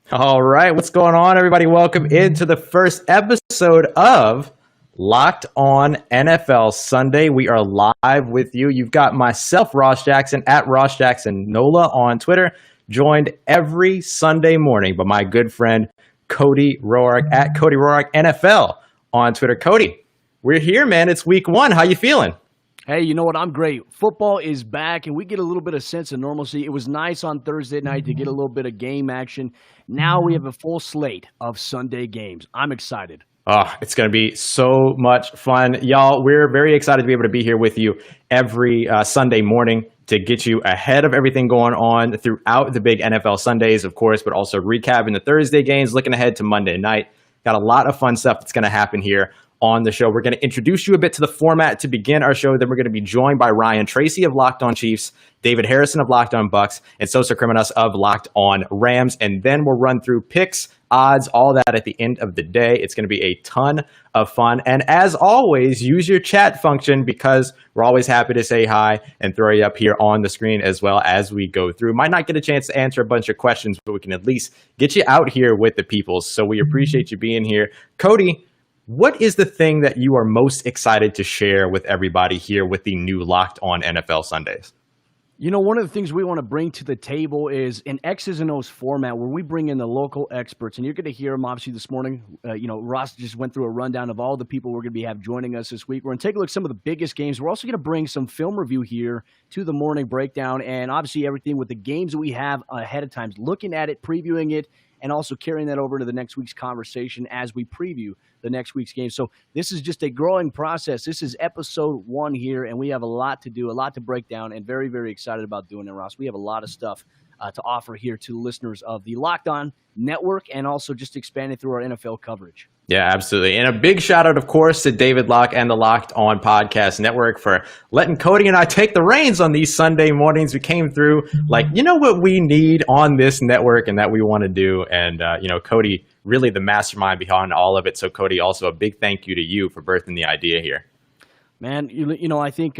All right, what's going on, everybody? Welcome into the first episode of Locked On NFL Sunday. We are live with you. You've got myself, Ross Jackson, at Ross Jackson Nola on Twitter, joined every Sunday morning by my good friend Cody Roark at Cody Roark NFL on Twitter. Cody, we're here, man. It's week one. How you feeling? Hey, you know what? I'm great. Football is back, and we get a little bit of sense of normalcy. It was nice on Thursday night to get a little bit of game action. Now we have a full slate of Sunday games. I'm excited. Oh, it's going to be so much fun. Y'all, we're very excited to be able to be here with you every Sunday morning to get you ahead of everything going on throughout the big NFL Sundays, of course, but also recapping the Thursday games, looking ahead to Monday night. Got a lot of fun stuff that's going to happen here on the show. We're going to introduce you a bit to the format to begin our show. Then we're going to be joined by Ryan Tracy of Locked On Chiefs, David Harrison of Locked On Bucks, and Sosa Criminus of Locked On Rams. And then we'll run through picks, odds, all that at the end of the day. It's going to be a ton of fun. And as always, use your chat function because we're always happy to say hi and throw you up here on the screen as well as we go through. Might not get a chance to answer a bunch of questions, but we can at least get you out here with the people. So we appreciate you being here. Cody, what is the thing that you are most excited to share with everybody here with the new Locked On NFL Sundays? You know, one of the things we want to bring to the table is an X's and O's format where we bring in the local experts. And you're going to hear them, obviously, this morning. Ross just went through a rundown of all the people we're going to have joining us this week. We're going to take a look at some of the biggest games. We're also going to bring some film review here to the morning breakdown and obviously everything with the games that we have ahead of time, looking at it, previewing it, and also carrying that over to the next week's conversation as we preview the next week's game. So this is just a growing process. This is episode 1 here, and we have a lot to do, a lot to break down, and very, very excited about doing it, Ross. We have a lot of stuff to offer here to listeners of the Locked On Network and also just expanding through our NFL coverage. Yeah, absolutely. And a big shout out, of course, to David Locke and the Locked On Podcast Network for letting Cody and I take the reins on these Sunday mornings. We came through like, you know what we need on this network and that we want to do. And, Cody, really the mastermind behind all of it. So, Cody, also a big thank you to you for birthing the idea here. Man, I think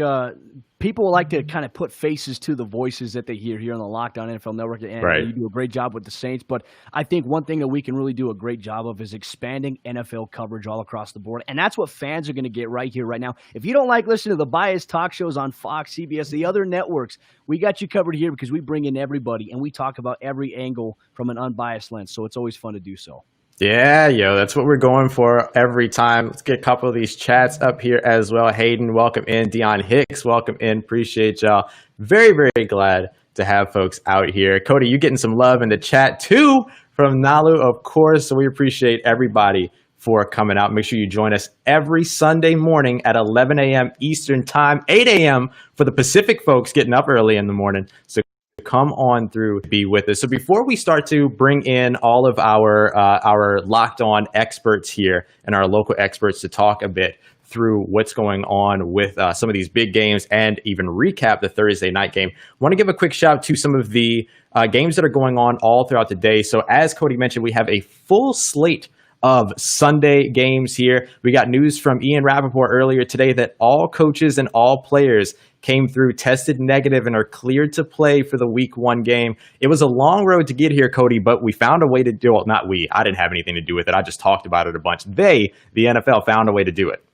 people like to kind of put faces to the voices that they hear here on the Locked On NFL Network, and right. You do a great job with the Saints. But I think one thing that we can really do a great job of is expanding NFL coverage all across the board, and that's what fans are going to get right here, right now. If you don't like listening to the biased talk shows on Fox, CBS, the other networks, we got you covered here because we bring in everybody, and we talk about every angle from an unbiased lens, so it's always fun to do so. Yeah, that's what we're going for every time. Let's get a couple of these chats up here as well. Hayden, welcome in. Dion Hicks, welcome in. Appreciate y'all. Very, very glad to have folks out here. Cody, you getting some love in the chat too from Nalu, of course. So we appreciate everybody for coming out. Make sure you join us every Sunday morning at 11 a.m. Eastern time, 8 a.m. for the Pacific folks getting up early in the morning. So come on through, be with us. So before we start to bring in all of our Locked On experts here and our local experts to talk a bit through what's going on with some of these big games and even recap the Thursday night game, I want to give a quick shout to some of the games that are going on all throughout the day. So as Cody mentioned, we have a full slate of Sunday games here. We got news from Ian Rappaport earlier today that all coaches and all players came through, tested negative, and are cleared to play for the week 1 game. It was a long road to get here, Cody, but we found a way to do it. Not we. I didn't have anything to do with it. I just talked about it a bunch. The NFL, found a way to do it.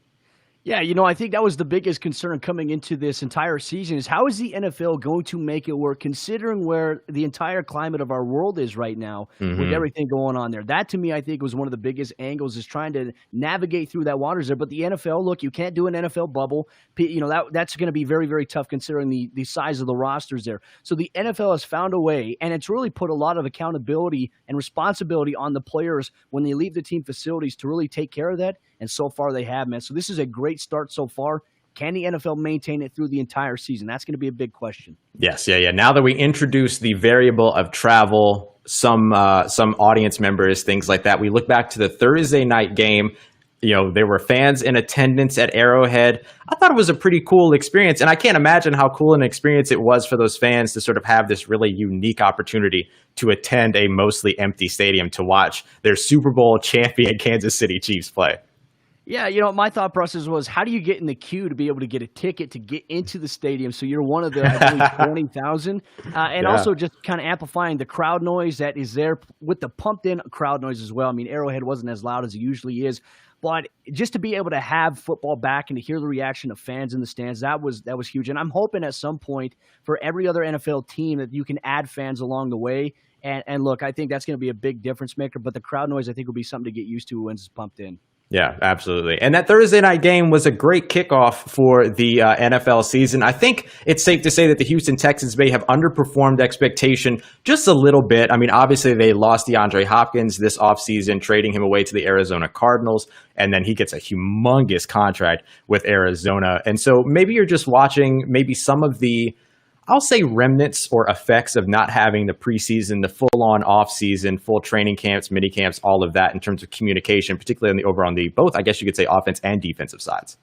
Yeah, I think that was the biggest concern coming into this entire season is how is the NFL going to make it work considering where the entire climate of our world is right now with everything going on there. That, to me, I think was one of the biggest angles is trying to navigate through that waters there. But the NFL, look, you can't do an NFL bubble. That's going to be very, very tough considering the size of the rosters there. So the NFL has found a way, and it's really put a lot of accountability and responsibility on the players when they leave the team facilities to really take care of that. And so far they have, man. So this is a great start so far. Can the NFL maintain it through the entire season? That's going to be a big question. Yes, yeah. Now that we introduce the variable of travel, some audience members, things like that, we look back to the Thursday night game. There were fans in attendance at Arrowhead. I thought it was a pretty cool experience, and I can't imagine how cool an experience it was for those fans to sort of have this really unique opportunity to attend a mostly empty stadium to watch their Super Bowl champion Kansas City Chiefs play. Yeah, my thought process was, how do you get in the queue to be able to get a ticket to get into the stadium? So you're one of the, I believe, 20,000, and Yeah. also just kind of amplifying the crowd noise that is there with the pumped-in crowd noise as well. I mean, Arrowhead wasn't as loud as it usually is, but just to be able to have football back and to hear the reaction of fans in the stands, that was huge. And I'm hoping at some point for every other NFL team that you can add fans along the way. And look, I think that's going to be a big difference maker. But the crowd noise, I think, will be something to get used to once it's pumped in. Yeah, absolutely. And that Thursday night game was a great kickoff for the NFL season. I think it's safe to say that the Houston Texans may have underperformed expectation just a little bit. I mean, obviously they lost DeAndre Hopkins this offseason, trading him away to the Arizona Cardinals, and then he gets a humongous contract with Arizona. And so maybe you're just watching maybe some of the, I'll say, remnants or effects of not having the preseason, the full-on off-season, full training camps, mini camps, all of that in terms of communication, particularly on the both, I guess you could say, offense and defensive sides.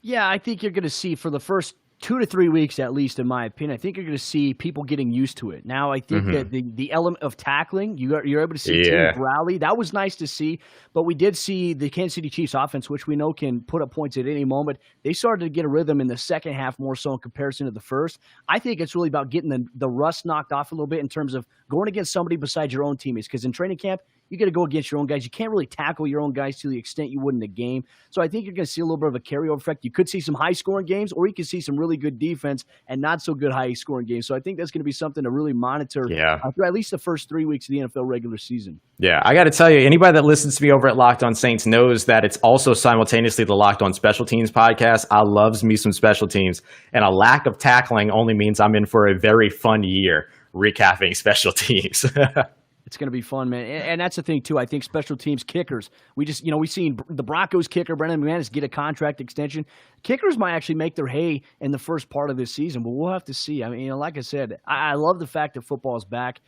Yeah, I think you're going to see for the first 2 to 3 weeks, at least, in my opinion, I think you're going to see people getting used to it. Now, I think that the element of tackling, you're able to see teams rally. That was nice to see, but we did see the Kansas City Chiefs offense, which we know can put up points at any moment. They started to get a rhythm in the second half more so in comparison to the first. I think it's really about getting the rust knocked off a little bit in terms of going against somebody besides your own teammates, because in training camp, you got to go against your own guys. You can't really tackle your own guys to the extent you would in the game. So I think you're going to see a little bit of a carryover effect. You could see some high-scoring games, or you could see some really good defense and not so good high-scoring games. So I think that's going to be something to really monitor through at least the first 3 weeks of the NFL regular season. Yeah, I got to tell you, anybody that listens to me over at Locked On Saints knows that it's also simultaneously the Locked On Special Teams podcast. I loves me some special teams, and a lack of tackling only means I'm in for a very fun year recapping special teams. It's going to be fun, man. And that's the thing, too. I think special teams kickers, we've seen the Broncos kicker, Brendan McManus, get a contract extension. Kickers might actually make their hay in the first part of this season, but we'll have to see. I mean, like I said, I love the fact that football is back.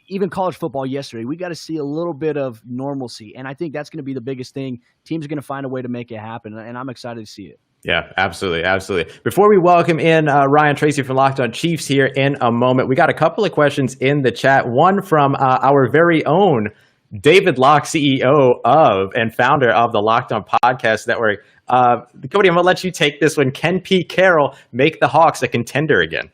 Even college football yesterday, we got to see a little bit of normalcy. And I think that's going to be the biggest thing. Teams are going to find a way to make it happen, and I'm excited to see it. Yeah, absolutely, absolutely. Before we welcome in Ryan Tracy from Locked On Chiefs here in a moment, we got a couple of questions in the chat. One from our very own David Locke, CEO of and founder of the Locked On Podcast Network. Cody, I'm going to let you take this one. Can Pete Carroll make the Hawks a contender again?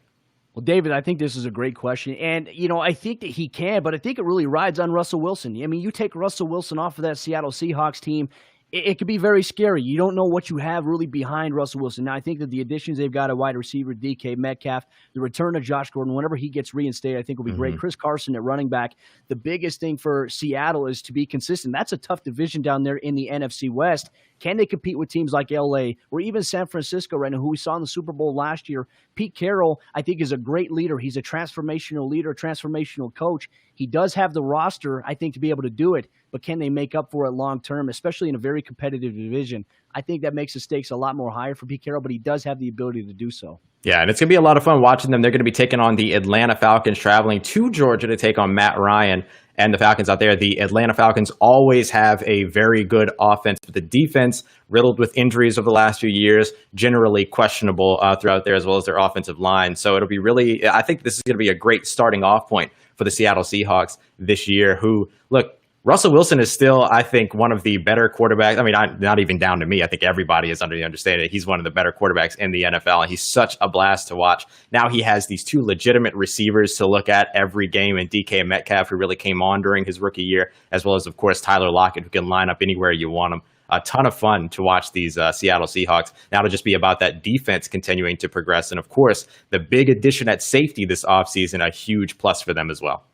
Well, David, I think this is a great question. And, I think that he can, but I think it really rides on Russell Wilson. I mean, you take Russell Wilson off of that Seattle Seahawks team, it could be very scary. You don't know what you have really behind Russell Wilson. Now, I think that the additions they've got at wide receiver, DK Metcalf, the return of Josh Gordon, whenever he gets reinstated, I think will be great. Chris Carson at running back. The biggest thing for Seattle is to be consistent. That's a tough division down there in the NFC West. Can they compete with teams like LA or even San Francisco right now, who we saw in the Super Bowl last year? Pete Carroll, I think, is a great leader. He's a transformational leader, transformational coach. He does have the roster, I think, to be able to do it, but can they make up for it long term, especially in a very competitive division? I think that makes the stakes a lot more higher for Pete Carroll, but he does have the ability to do so. Yeah, and it's going to be a lot of fun watching them. They're going to be taking on the Atlanta Falcons, traveling to Georgia to take on Matt Ryan and the Falcons out there. The Atlanta Falcons always have a very good offense, but the defense, riddled with injuries over the last few years, generally questionable throughout there, as well as their offensive line. So it'll be really, I think this is going to be a great starting off point for the Seattle Seahawks this year, who, look, Russell Wilson is still, I think, one of the better quarterbacks. I mean, not even down to me. I think everybody is under the understanding that he's one of the better quarterbacks in the NFL, and he's such a blast to watch. Now he has these two legitimate receivers to look at every game, and DK Metcalf, who really came on during his rookie year, as well as, of course, Tyler Lockett, who can line up anywhere you want him. A ton of fun to watch these Seattle Seahawks. Now it'll just be about that defense continuing to progress. And, of course, the big addition at safety this offseason, a huge plus for them as well.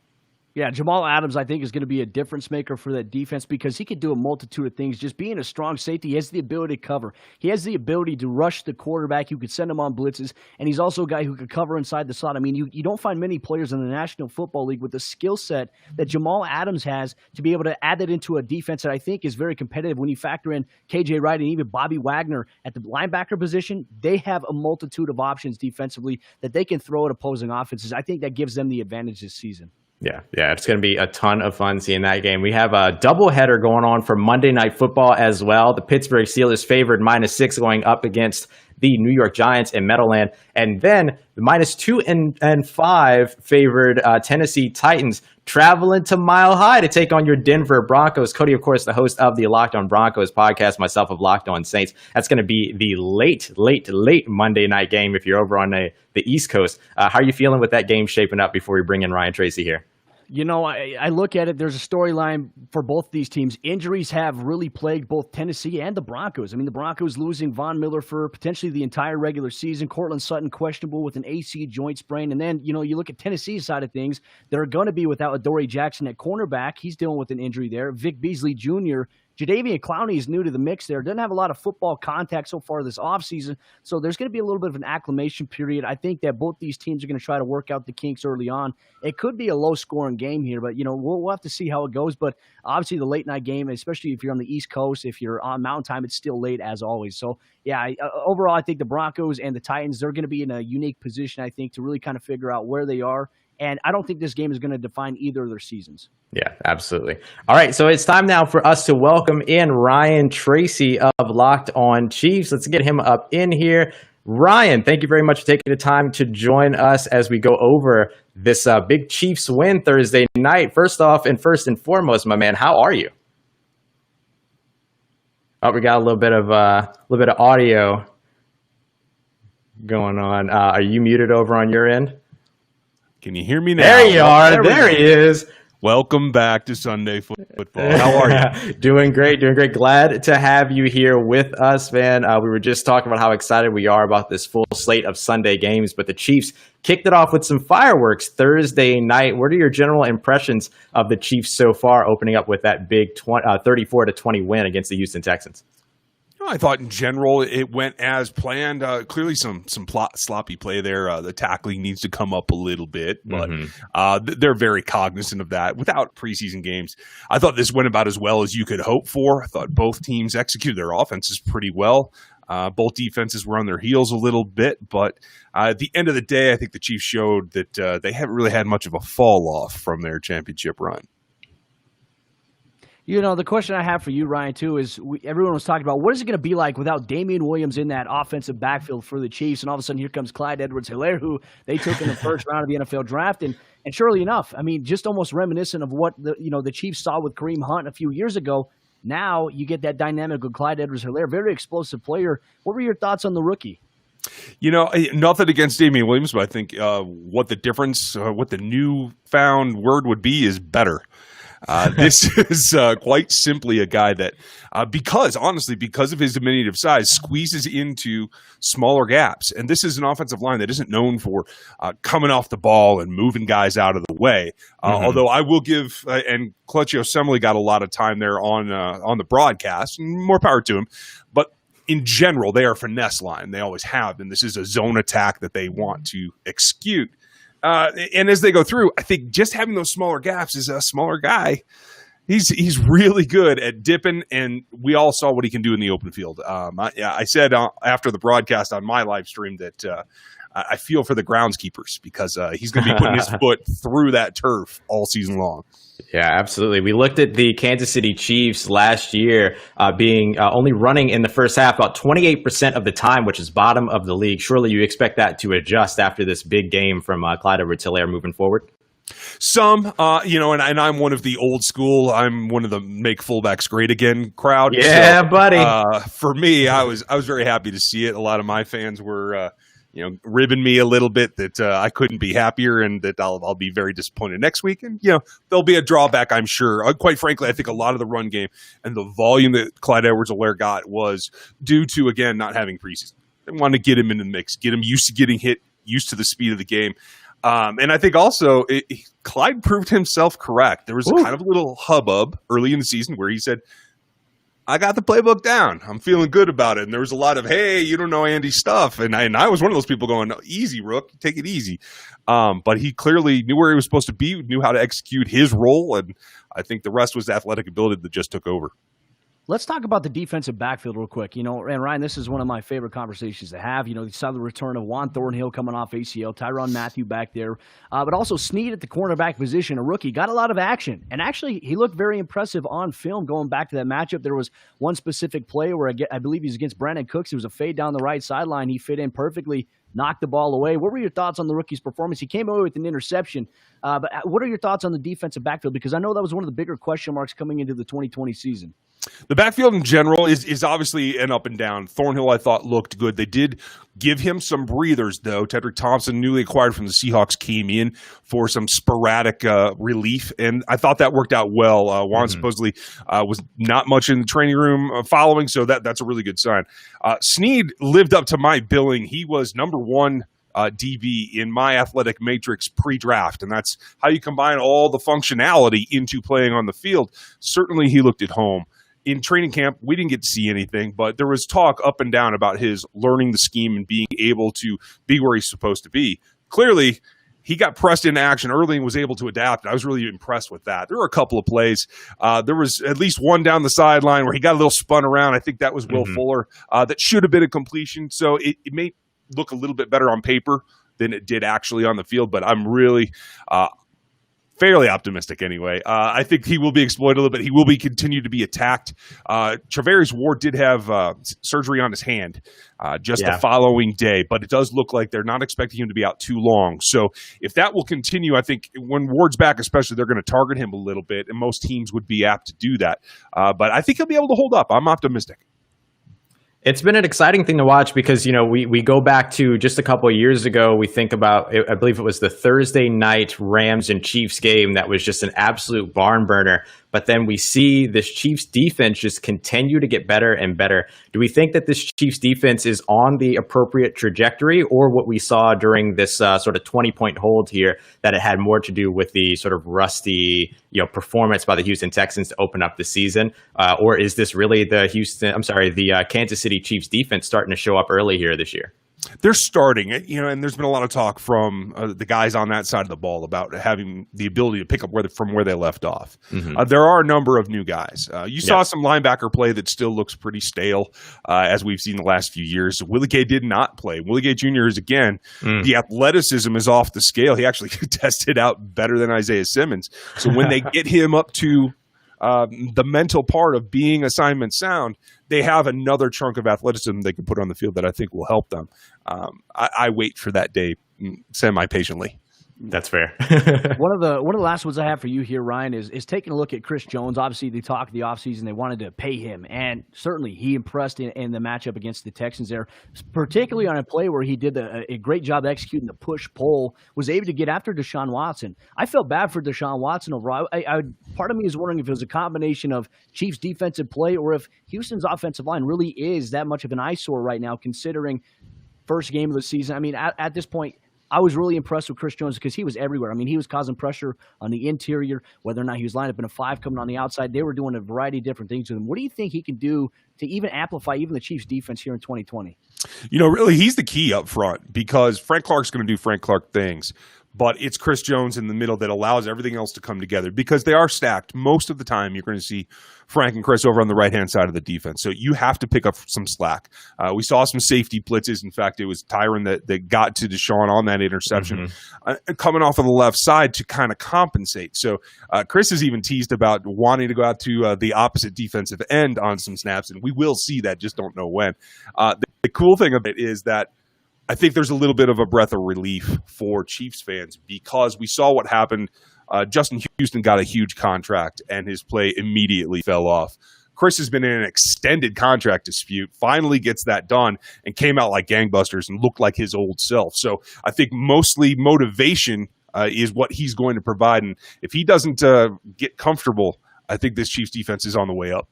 Yeah, Jamal Adams, I think, is going to be a difference maker for that defense because he can do a multitude of things. Just being a strong safety, he has the ability to cover. He has the ability to rush the quarterback. You could send him on blitzes, and he's also a guy who could cover inside the slot. I mean, you don't find many players in the National Football League with the skill set that Jamal Adams has to be able to add that into a defense that I think is very competitive. When you factor in KJ Wright and even Bobby Wagner at the linebacker position, they have a multitude of options defensively that they can throw at opposing offenses. I think that gives them the advantage this season. Yeah, it's going to be a ton of fun seeing that game. We have a doubleheader going on for Monday Night Football as well. The Pittsburgh Steelers favored -6 going up against the New York Giants in Meadowland. And then the -2-5 favored Tennessee Titans traveling to Mile High to take on your Denver Broncos. Cody, of course, the host of the Locked On Broncos podcast, myself of Locked On Saints. That's going to be the late Monday night game if you're over on the East Coast. How are you feeling with that game shaping up before we bring in Ryan Tracy here? You know, I look at it, there's a storyline for both these teams. Injuries have really plagued both Tennessee and the Broncos. I mean, the Broncos losing Von Miller for potentially the entire regular season. Cortland Sutton questionable with an AC joint sprain. And then, you know, you look at Tennessee's side of things. They're going to be without Adoree Jackson at cornerback. He's dealing with an injury there. Vic Beasley Jr., Jadeveon Clowney is new to the mix there. Doesn't have a lot of football contact so far this offseason, so there's going to be a little bit of an acclimation period. I think that both these teams are going to try to work out the kinks early on. It could be a low-scoring game here, but, you know, we'll have to see how it goes. But obviously the late-night game, especially if you're on the East Coast, if you're on Mountain Time, it's still late as always. So, yeah, overall I think the Broncos and the Titans, they're going to be in a unique position, I think, to really kind of figure out where they are. And I don't think this game is going to define either of their seasons. Yeah, absolutely. All right, so it's time now for us to welcome in Ryan Tracy of Locked On Chiefs. Let's get him up in here. Ryan, thank you very much for taking the time to join us as we go over this big Chiefs win Thursday night. First off and first and foremost, my man, how are you? Oh, we got a little bit of audio going on. Are you muted over on your end? Can you hear me now? There you are. There he is. Welcome back to Sunday Football. How are you? Doing great. Glad to have you here with us, man. We were just talking about how excited we are about this full slate of Sunday games, but the Chiefs kicked it off with some fireworks Thursday night. What are your general impressions of the Chiefs so far, opening up with that big 34-20 win against the Houston Texans? I thought in general it went as planned. Clearly some sloppy play there. The tackling needs to come up a little bit, but they're very cognizant of that. Without preseason games, I thought this went about as well as you could hope for. I thought both teams executed their offenses pretty well. Both defenses were on their heels a little bit, but at the end of the day, I think the Chiefs showed that they haven't really had much of a fall off from their championship run. You know, the question I have for you, Ryan, too, is everyone was talking about what is it going to be like without Damian Williams in that offensive backfield for the Chiefs, and all of a sudden here comes Clyde Edwards-Helaire, who they took in the first round of the NFL draft, and surely enough, I mean, just almost reminiscent of what the Chiefs saw with Kareem Hunt a few years ago. Now you get that dynamic with Clyde Edwards-Helaire, very explosive player. What were your thoughts on the rookie? You know, nothing against Damian Williams, but I think what the newfound word would be is better. This is quite simply a guy that, because of his diminutive size, squeezes into smaller gaps. And this is an offensive line that isn't known for coming off the ball and moving guys out of the way. Although I will give, and Clutchy Osemele got a lot of time there on the broadcast, and more power to him. But in general, they are a finesse line. They always have. And this is a zone attack that they want to execute. And as they go through, I think just having those smaller gaps is a smaller guy. He's really good at dipping, and we all saw what he can do in the open field. I said after the broadcast on my live stream that I feel for the groundskeepers because he's going to be putting his foot through that turf all season long. Yeah, absolutely. We looked at the Kansas City Chiefs last year being only running in the first half about 28% of the time, which is bottom of the league. Surely you expect that to adjust after this big game from Clyde Edwards-Helaire moving forward? Some, and I'm one of the old school. I'm one of the make fullbacks great again crowd. Yeah, so, buddy. For me, I was very happy to see it. A lot of my fans were ribbing me a little bit that I couldn't be happier and that I'll be very disappointed next week. And, there'll be a drawback, I'm sure. Quite frankly, I think a lot of the run game and the volume that Clyde Edwards-Helaire got was due to, again, not having preseason. They wanted to get him in the mix, get him used to getting hit, used to the speed of the game. And I think also Clyde proved himself correct. There was kind of a little hubbub early in the season where he said, I got the playbook down. I'm feeling good about it. And there was a lot of, hey, you don't know Andy's stuff. And I was one of those people going, easy, Rook, take it easy. But he clearly knew where he was supposed to be, knew how to execute his role. And I think the rest was athletic ability that just took over. Let's talk about the defensive backfield real quick. And Ryan, this is one of my favorite conversations to have. You saw the return of Juan Thornhill coming off ACL, Tyrann Mathieu back there, but also Snead at the cornerback position, a rookie, got a lot of action. And actually, he looked very impressive on film going back to that matchup. There was one specific play where I believe he was against Brandon Cooks. It was a fade down the right sideline. He fit in perfectly, knocked the ball away. What were your thoughts on the rookie's performance? He came away with an interception, but what are your thoughts on the defensive backfield? Because I know that was one of the bigger question marks coming into the 2020 season. The backfield in general is obviously an up and down. Thornhill, I thought, looked good. They did give him some breathers, though. Tedrick Thompson, newly acquired from the Seahawks, came in for some sporadic relief, and I thought that worked out well. Juan supposedly was not much in the training room following, so that's a really good sign. Snead lived up to my billing. He was number one DB in my athletic matrix pre-draft, and that's how you combine all the functionality into playing on the field. Certainly he looked at home. In training camp, we didn't get to see anything, but there was talk up and down about his learning the scheme and being able to be where he's supposed to be. Clearly, he got pressed into action early and was able to adapt. I was really impressed with that. There were a couple of plays. There was at least one down the sideline where he got a little spun around. I think that was Will Fuller. That should have been a completion, so it may look a little bit better on paper than it did actually on the field, but I'm really fairly optimistic anyway. I think he will be exploited a little bit. He will be continue to be attacked. Travarius Ward did have surgery on his hand the following day, but it does look like they're not expecting him to be out too long. So if that will continue, I think when Ward's back especially, they're going to target him a little bit, and most teams would be apt to do that. But I think he'll be able to hold up. I'm optimistic. It's been an exciting thing to watch because, we go back to just a couple of years ago. We think about, I believe it was the Thursday night Rams and Chiefs game that was just an absolute barn burner. But then we see this Chiefs defense just continue to get better and better. Do we think that this Chiefs defense is on the appropriate trajectory, or what we saw during this sort of 20-point hold here, that it had more to do with the sort of rusty, performance by the Houston Texans to open up the season? Or is this really the Kansas City Chiefs defense starting to show up early here this year? They're starting, and there's been a lot of talk from the guys on that side of the ball about having the ability to pick up from where they left off. There are a number of new guys. You saw some linebacker play that still looks pretty stale, as we've seen the last few years. Willie Gay did not play. Willie Gay Jr. is, again, the athleticism is off the scale. He actually tested out better than Isaiah Simmons. So when they get him up to the mental part of being assignment sound, they have another chunk of athleticism they can put on the field that I think will help them. I wait for that day semi-patiently. That's fair. One of the last ones I have for you here, Ryan, is taking a look at Chris Jones. Obviously, they talked the offseason. They wanted to pay him, and certainly he impressed in the matchup against the Texans there, particularly on a play where he did a great job executing the push-pull, was able to get after Deshaun Watson. I felt bad for Deshaun Watson overall. Part of me is wondering if it was a combination of Chiefs' defensive play or if Houston's offensive line really is that much of an eyesore right now, considering first game of the season. I mean, at this point, I was really impressed with Chris Jones because he was everywhere. I mean, he was causing pressure on the interior, whether or not he was lined up in a 5 coming on the outside. They were doing a variety of different things with him. What do you think he can do to even amplify even the Chiefs' defense here in 2020? Really, he's the key up front because Frank Clark's going to do Frank Clark things. But it's Chris Jones in the middle that allows everything else to come together because they are stacked. Most of the time, you're going to see Frank and Chris over on the right-hand side of the defense. So you have to pick up some slack. We saw some safety blitzes. In fact, it was Tyrann that got to Deshaun on that interception coming off of the left side to kind of compensate. So Chris has even teased about wanting to go out to the opposite defensive end on some snaps, and we will see that, just don't know when. The cool thing of it is that I think there's a little bit of a breath of relief for Chiefs fans because we saw what happened. Justin Houston got a huge contract, and his play immediately fell off. Chris has been in an extended contract dispute, finally gets that done, and came out like gangbusters and looked like his old self. So I think mostly motivation is what he's going to provide. And if he doesn't get comfortable, I think this Chiefs defense is on the way up.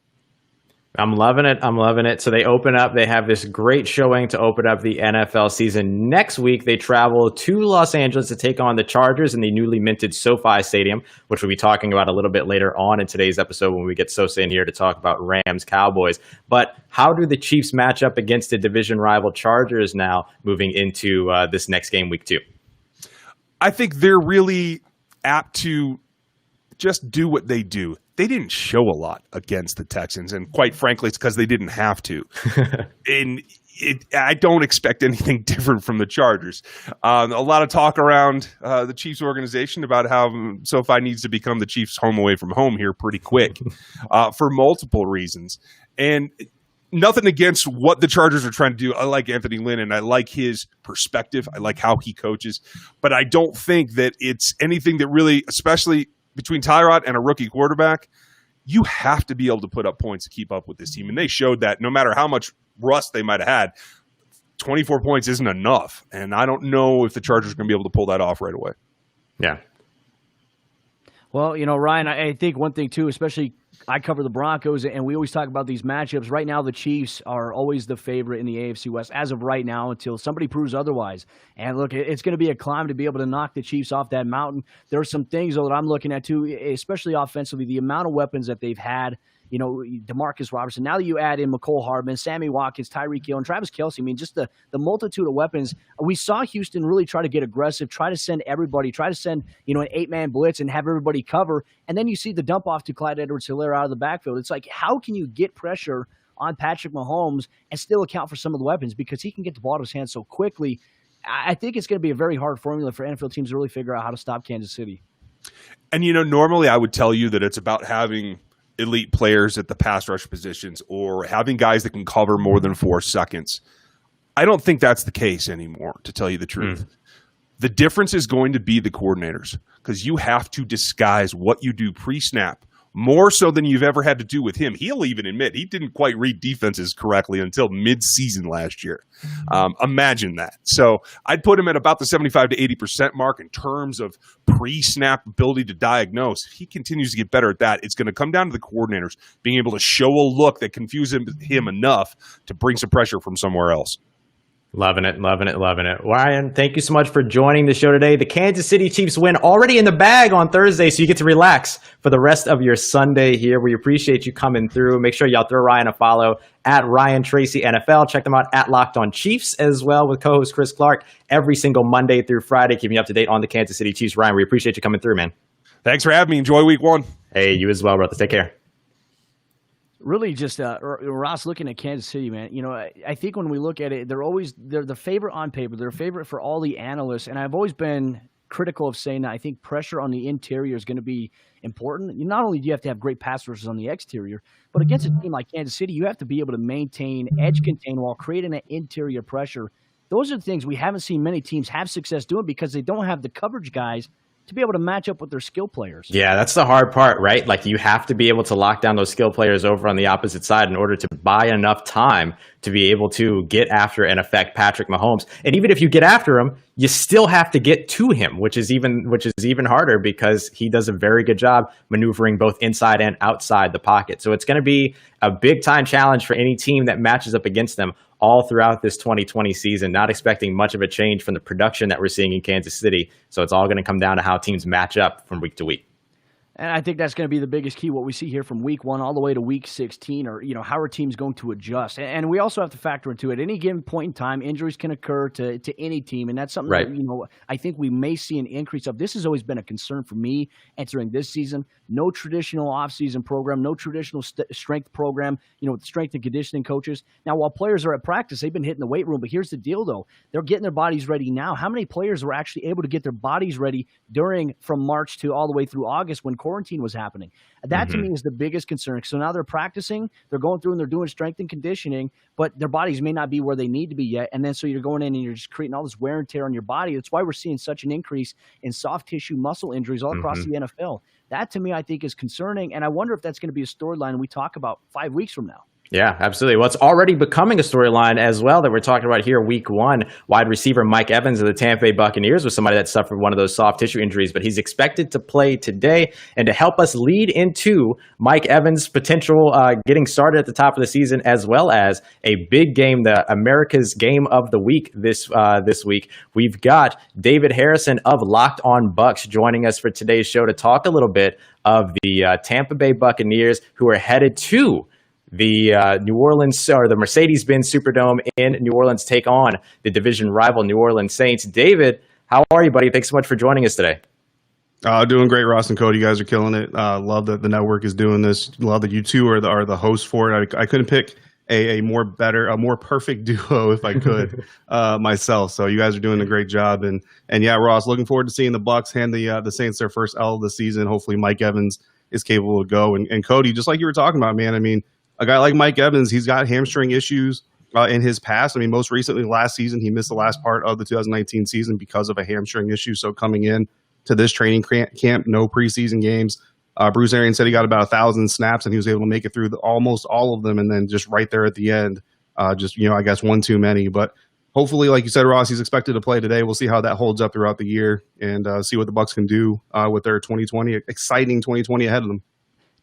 I'm loving it. So they open up. They have this great showing to open up the NFL season. Next week, they travel to Los Angeles to take on the Chargers in the newly minted SoFi Stadium, which we'll be talking about a little bit later on in today's episode when we get Sosa in here to talk about Rams Cowboys. But how do the Chiefs match up against the division rival Chargers now moving into this next game, week 2? I think they're really apt to just do what they do. they didn't show a lot against the Texans, and quite frankly, it's because they didn't have to. And I don't expect anything different from the Chargers. A lot of talk around the Chiefs organization about how SoFi needs to become the Chiefs' home away from home here pretty quick for multiple reasons. And nothing against what the Chargers are trying to do. I like Anthony Lynn, and I like his perspective. I like how he coaches. But I don't think that it's anything that really, especially between Tyrod and a rookie quarterback, you have to be able to put up points to keep up with this team. And they showed that no matter how much rust they might have had, 24 points isn't enough. And I don't know if the Chargers are going to be able to pull that off right away. Yeah. Well, Ryan, I think one thing too, especially I cover the Broncos, and we always talk about these matchups. Right now, the Chiefs are always the favorite in the AFC West as of right now until somebody proves otherwise. And look, it's going to be a climb to be able to knock the Chiefs off that mountain. There are some things, though, that I'm looking at too, especially offensively, the amount of weapons that they've had. DeMarcus Robertson. Now that you add in McCole Hardman, Sammy Watkins, Tyreek Hill, and Travis Kelce, I mean, just the multitude of weapons. We saw Houston really try to get aggressive, try to send everybody, try to send, an 8-man blitz and have everybody cover. And then you see the dump off to Clyde Edwards-Helaire out of the backfield. It's like, how can you get pressure on Patrick Mahomes and still account for some of the weapons? Because he can get the ball to his hands so quickly. I think it's going to be a very hard formula for NFL teams to really figure out how to stop Kansas City. And, normally I would tell you that it's about having elite players at the pass rush positions or having guys that can cover more than 4 seconds. I don't think that's the case anymore, to tell you the truth. The difference is going to be the coordinators, because you have to disguise what you do pre-snap more so than you've ever had to do with him. He'll even admit he didn't quite read defenses correctly until mid-season last year. Imagine that. So I'd put him at about the 75 to 80% mark in terms of pre-snap ability to diagnose. If he continues to get better at that, it's going to come down to the coordinators being able to show a look that confuses him enough to bring some pressure from somewhere else. Loving it, loving it, loving it. Ryan, thank you so much for joining the show today. The Kansas City Chiefs win already in the bag on Thursday, so you get to relax for the rest of your Sunday here. We appreciate you coming through. Make sure y'all throw Ryan a follow at Ryan Tracy NFL. Check them out at Locked On Chiefs as well with co-host Chris Clark every single Monday through Friday, keeping you up to date on the Kansas City Chiefs. Ryan, we appreciate you coming through, man. Thanks for having me. Enjoy week 1. Hey, you as well, brother. Take care. Really just, Ross, looking at Kansas City, man, I think when we look at it, they're the favorite on paper. They're a favorite for all the analysts. And I've always been critical of saying that I think pressure on the interior is going to be important. Not only do you have to have great pass rushers on the exterior, but against a team like Kansas City, you have to be able to maintain edge contain while creating that interior pressure. Those are the things we haven't seen many teams have success doing because they don't have the coverage guys to be able to match up with their skill players. Yeah, that's the hard part, right? Like, you have to be able to lock down those skill players over on the opposite side in order to buy enough time to be able to get after and affect Patrick Mahomes. And even if you get after him, you still have to get to him, which is even harder because he does a very good job maneuvering both inside and outside the pocket. So it's going to be a big time challenge for any team that matches up against them all throughout this 2020 season. Not expecting much of a change from the production that we're seeing in Kansas City. So it's all going to come down to how teams match up from week to week. And I think that's going to be the biggest key, what we see here from week 1 all the way to week 16, or, how are teams going to adjust? And we also have to factor into it. At any given point in time, injuries can occur to any team. And that's something right. that, I think we may see an increase of. This has always been a concern for me entering this season. No traditional offseason program, no traditional strength program, with strength and conditioning coaches. Now, while players are at practice, they've been hitting the weight room. But here's the deal, though. They're getting their bodies ready now. How many players were actually able to get their bodies ready from March to all the way through August when quarantine was happening? That to me is the biggest concern. So now they're practicing, they're going through and they're doing strength and conditioning, but their bodies may not be where they need to be yet. And then so you're going in and you're just creating all this wear and tear on your body. That's why we're seeing such an increase in soft tissue muscle injuries all across the NFL. That to me, I think, is concerning. And I wonder if that's going to be a storyline we talk about 5 weeks from now. Yeah, absolutely. Well, it's already becoming a storyline as well that we're talking about here week 1. Wide receiver Mike Evans of the Tampa Bay Buccaneers was somebody that suffered one of those soft tissue injuries, but he's expected to play today. And to help us lead into Mike Evans' potential getting started at the top of the season, as well as a big game, the America's Game of the Week this week, we've got David Harrison of Locked On Bucs joining us for today's show to talk a little bit of the Tampa Bay Buccaneers, who are headed to the New Orleans, or the Mercedes-Benz Superdome in New Orleans, take on the division rival New Orleans Saints. David, how are you, buddy? Thanks so much for joining us today. Doing great, Ross and Cody. You guys are killing it. Love that the network is doing this. Love that you two are the hosts for it. I couldn't pick a more perfect duo if I could myself. So you guys are doing a great job. And yeah, Ross, looking forward to seeing the Bucks hand the Saints their first L of the season. Hopefully Mike Evans is capable to go. And Cody, just like you were talking about, man, I mean, a guy like Mike Evans, he's got hamstring issues in his past. I mean, most recently last season, he missed the last part of the 2019 season because of a hamstring issue. So coming in to this training camp, no preseason games. Bruce Arians said he got about 1,000 snaps, and he was able to make it through almost all of them. And then just right there at the end, I guess one too many. But hopefully, like you said, Ross, he's expected to play today. We'll see how that holds up throughout the year and see what the Bucks can do with their exciting 2020 ahead of them.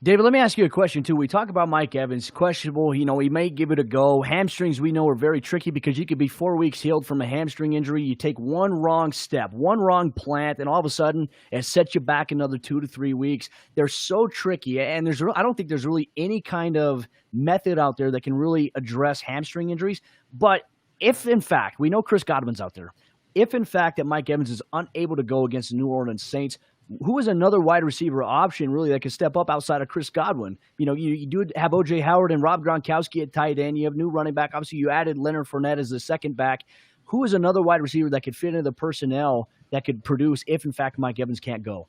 David, let me ask you a question, too. We talk about Mike Evans, questionable. He may give it a go. Hamstrings, we know, are very tricky because you could be 4 weeks healed from a hamstring injury. You take one wrong step, one wrong plant, and all of a sudden it sets you back another 2 to 3 weeks. They're so tricky, and I don't think there's really any kind of method out there that can really address hamstring injuries. But if, in fact, we know Chris Godwin's out there, if, in fact, that Mike Evans is unable to go against the New Orleans Saints, who is another wide receiver option really that can step up outside of Chris Godwin? You do have O.J. Howard and Rob Gronkowski at tight end. You have new running back. Obviously, you added Leonard Fournette as the second back. Who is another wide receiver that could fit into the personnel that could produce if, in fact, Mike Evans can't go?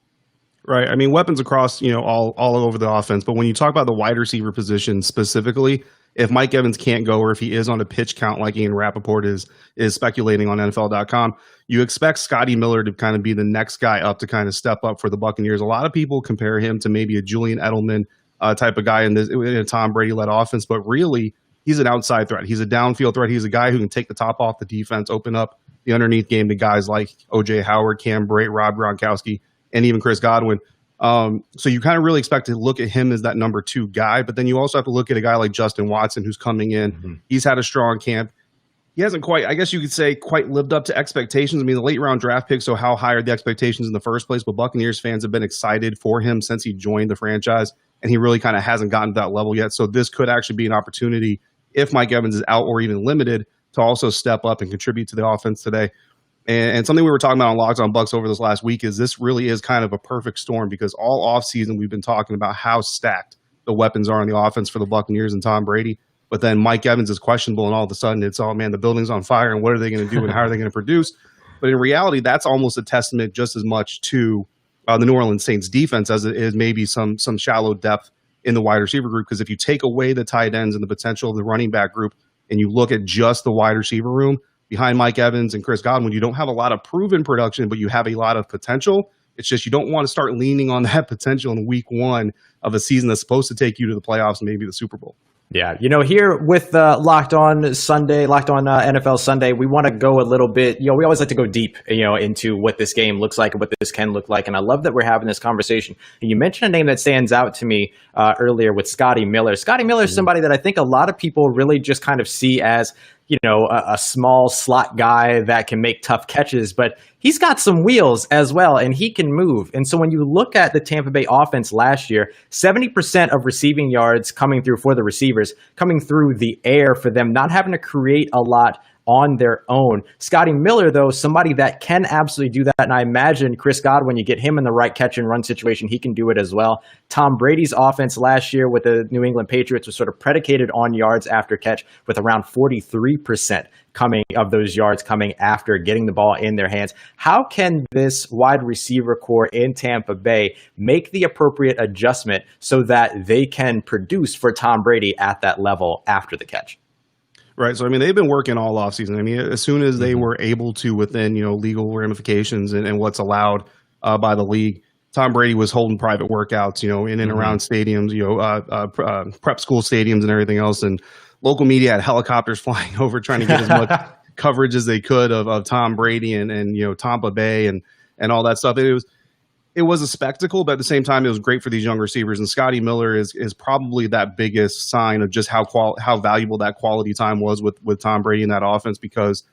Right. I mean, weapons across, all over the offense. But when you talk about the wide receiver position specifically, if Mike Evans can't go or if he is on a pitch count like Ian Rappaport is speculating on NFL.com, you expect Scotty Miller to kind of be the next guy up to kind of step up for the Buccaneers. A lot of people compare him to maybe a Julian Edelman type of guy in a Tom Brady-led offense, but really he's an outside threat. He's a downfield threat. He's a guy who can take the top off the defense, open up the underneath game to guys like O.J. Howard, Cam Brate, Rob Gronkowski, and even Chris Godwin. So you kind of really expect to look at him as that number 2 guy, but then you also have to look at a guy like Justin Watson who's coming in. Mm-hmm. He's had a strong camp. He hasn't quite, I guess you could say, quite lived up to expectations. I mean, the late round draft pick, so how high are the expectations in the first place? But Buccaneers fans have been excited for him since he joined the franchise, and he really kind of hasn't gotten to that level yet. So this could actually be an opportunity, if Mike Evans is out or even limited, to also step up and contribute to the offense today. And something we were talking about on Locked On Bucks over this last week is this really is kind of a perfect storm because all offseason we've been talking about how stacked the weapons are on the offense for the Buccaneers and Tom Brady. But then Mike Evans is questionable, and all of a sudden it's, oh, man, the building's on fire, and what are they going to do, and how are they going to produce? But in reality, that's almost a testament just as much to the New Orleans Saints defense as it is maybe some shallow depth in the wide receiver group. Because if you take away the tight ends and the potential of the running back group and you look at just the wide receiver room, behind Mike Evans and Chris Godwin, you don't have a lot of proven production, but you have a lot of potential. It's just you don't want to start leaning on that potential in week 1 of a season that's supposed to take you to the playoffs and maybe the Super Bowl. Yeah, here with Locked On NFL Sunday, we want to go a little bit, we always like to go deep, into what this game looks like and what this can look like. And I love that we're having this conversation. And you mentioned a name that stands out to me earlier with Scotty Miller. Scotty Miller is somebody that I think a lot of people really just kind of see as, a small slot guy that can make tough catches, but he's got some wheels as well, and he can move. And so when you look at the Tampa Bay offense last year, 70% of receiving yards coming through for the receivers, coming through the air for them, not having to create a lot on their own. Scotty Miller, though, somebody that can absolutely do that. And I imagine Chris Godwin, you get him in the right catch and run situation, he can do it as well. Tom Brady's offense last year with the New England Patriots was sort of predicated on yards after catch, with around 43% of those yards coming after getting the ball in their hands. How can this wide receiver core in Tampa Bay make the appropriate adjustment so that they can produce for Tom Brady at that level after the catch? Right. So, I mean, they've been working all offseason. I mean, as soon as they were able to within, legal ramifications and what's allowed by the league, Tom Brady was holding private workouts, in and around stadiums, prep school stadiums and everything else. And local media had helicopters flying over trying to get as much coverage as they could of Tom Brady and Tampa Bay and all that stuff. It was a spectacle, but at the same time, it was great for these young receivers. And Scotty Miller is probably that biggest sign of just how valuable that quality time was with Tom Brady in that offense, because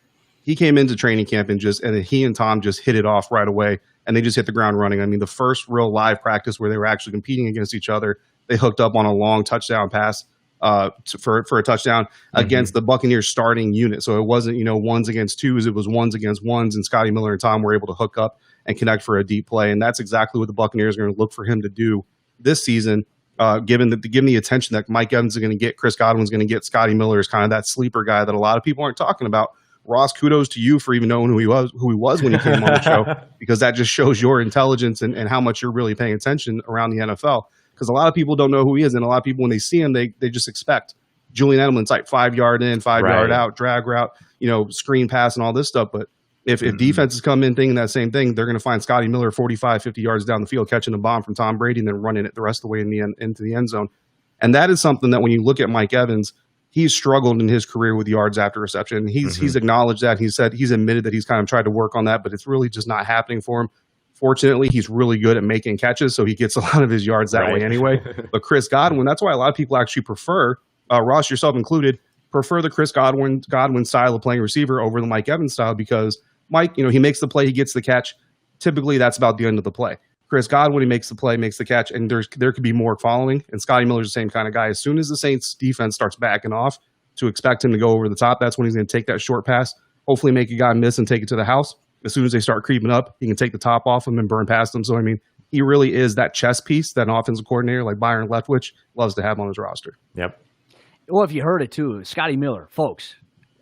he came into training camp and he and Tom just hit it off right away, and they just hit the ground running. I mean, the first real live practice where they were actually competing against each other, they hooked up on a long touchdown pass for a touchdown against the Buccaneers starting unit. So it wasn't, ones against twos, it was ones against ones, and Scotty Miller and Tom were able to hook up and connect for a deep play. And that's exactly what the Buccaneers are going to look for him to do this season, given the attention that Mike Evans is going to get, Chris Godwin's going to get. Scotty Miller is kind of that sleeper guy that a lot of people aren't talking about. Ross, kudos to you for even knowing who he was when he came on the show, because that just shows your intelligence and how much you're really paying attention around the NFL. Because a lot of people don't know who he is, and a lot of people, when they see him, they just expect Julian Edelman type 5 yard in, 5 yard out, drag route, screen pass and all this stuff. But if defenses come in thinking that same thing, they're going to find Scotty Miller 45, 50 yards down the field catching a bomb from Tom Brady and then running it the rest of the way into the end zone. And that is something that when you look at Mike Evans, he's struggled in his career with yards after reception. He's acknowledged that. He's admitted that he's kind of tried to work on that, but it's really just not happening for him. Fortunately, he's really good at making catches, so he gets a lot of his yards that way anyway. But Chris Godwin, that's why a lot of people actually prefer, Ross, yourself included, prefer the Chris Godwin style of playing receiver over the Mike Evans style, because Mike, he makes the play, he gets the catch. Typically, that's about the end of the play. Chris Godwin, he makes the play, makes the catch, and there could be more following. And Scotty Miller's the same kind of guy. As soon as the Saints defense starts backing off to expect him to go over the top, that's when he's going to take that short pass, hopefully make a guy miss and take it to the house. As soon as they start creeping up, he can take the top off them and burn past them. So, he really is that chess piece that an offensive coordinator like Byron Leftwich loves to have on his roster. Yep. Well, if you heard it too, Scotty Miller, folks,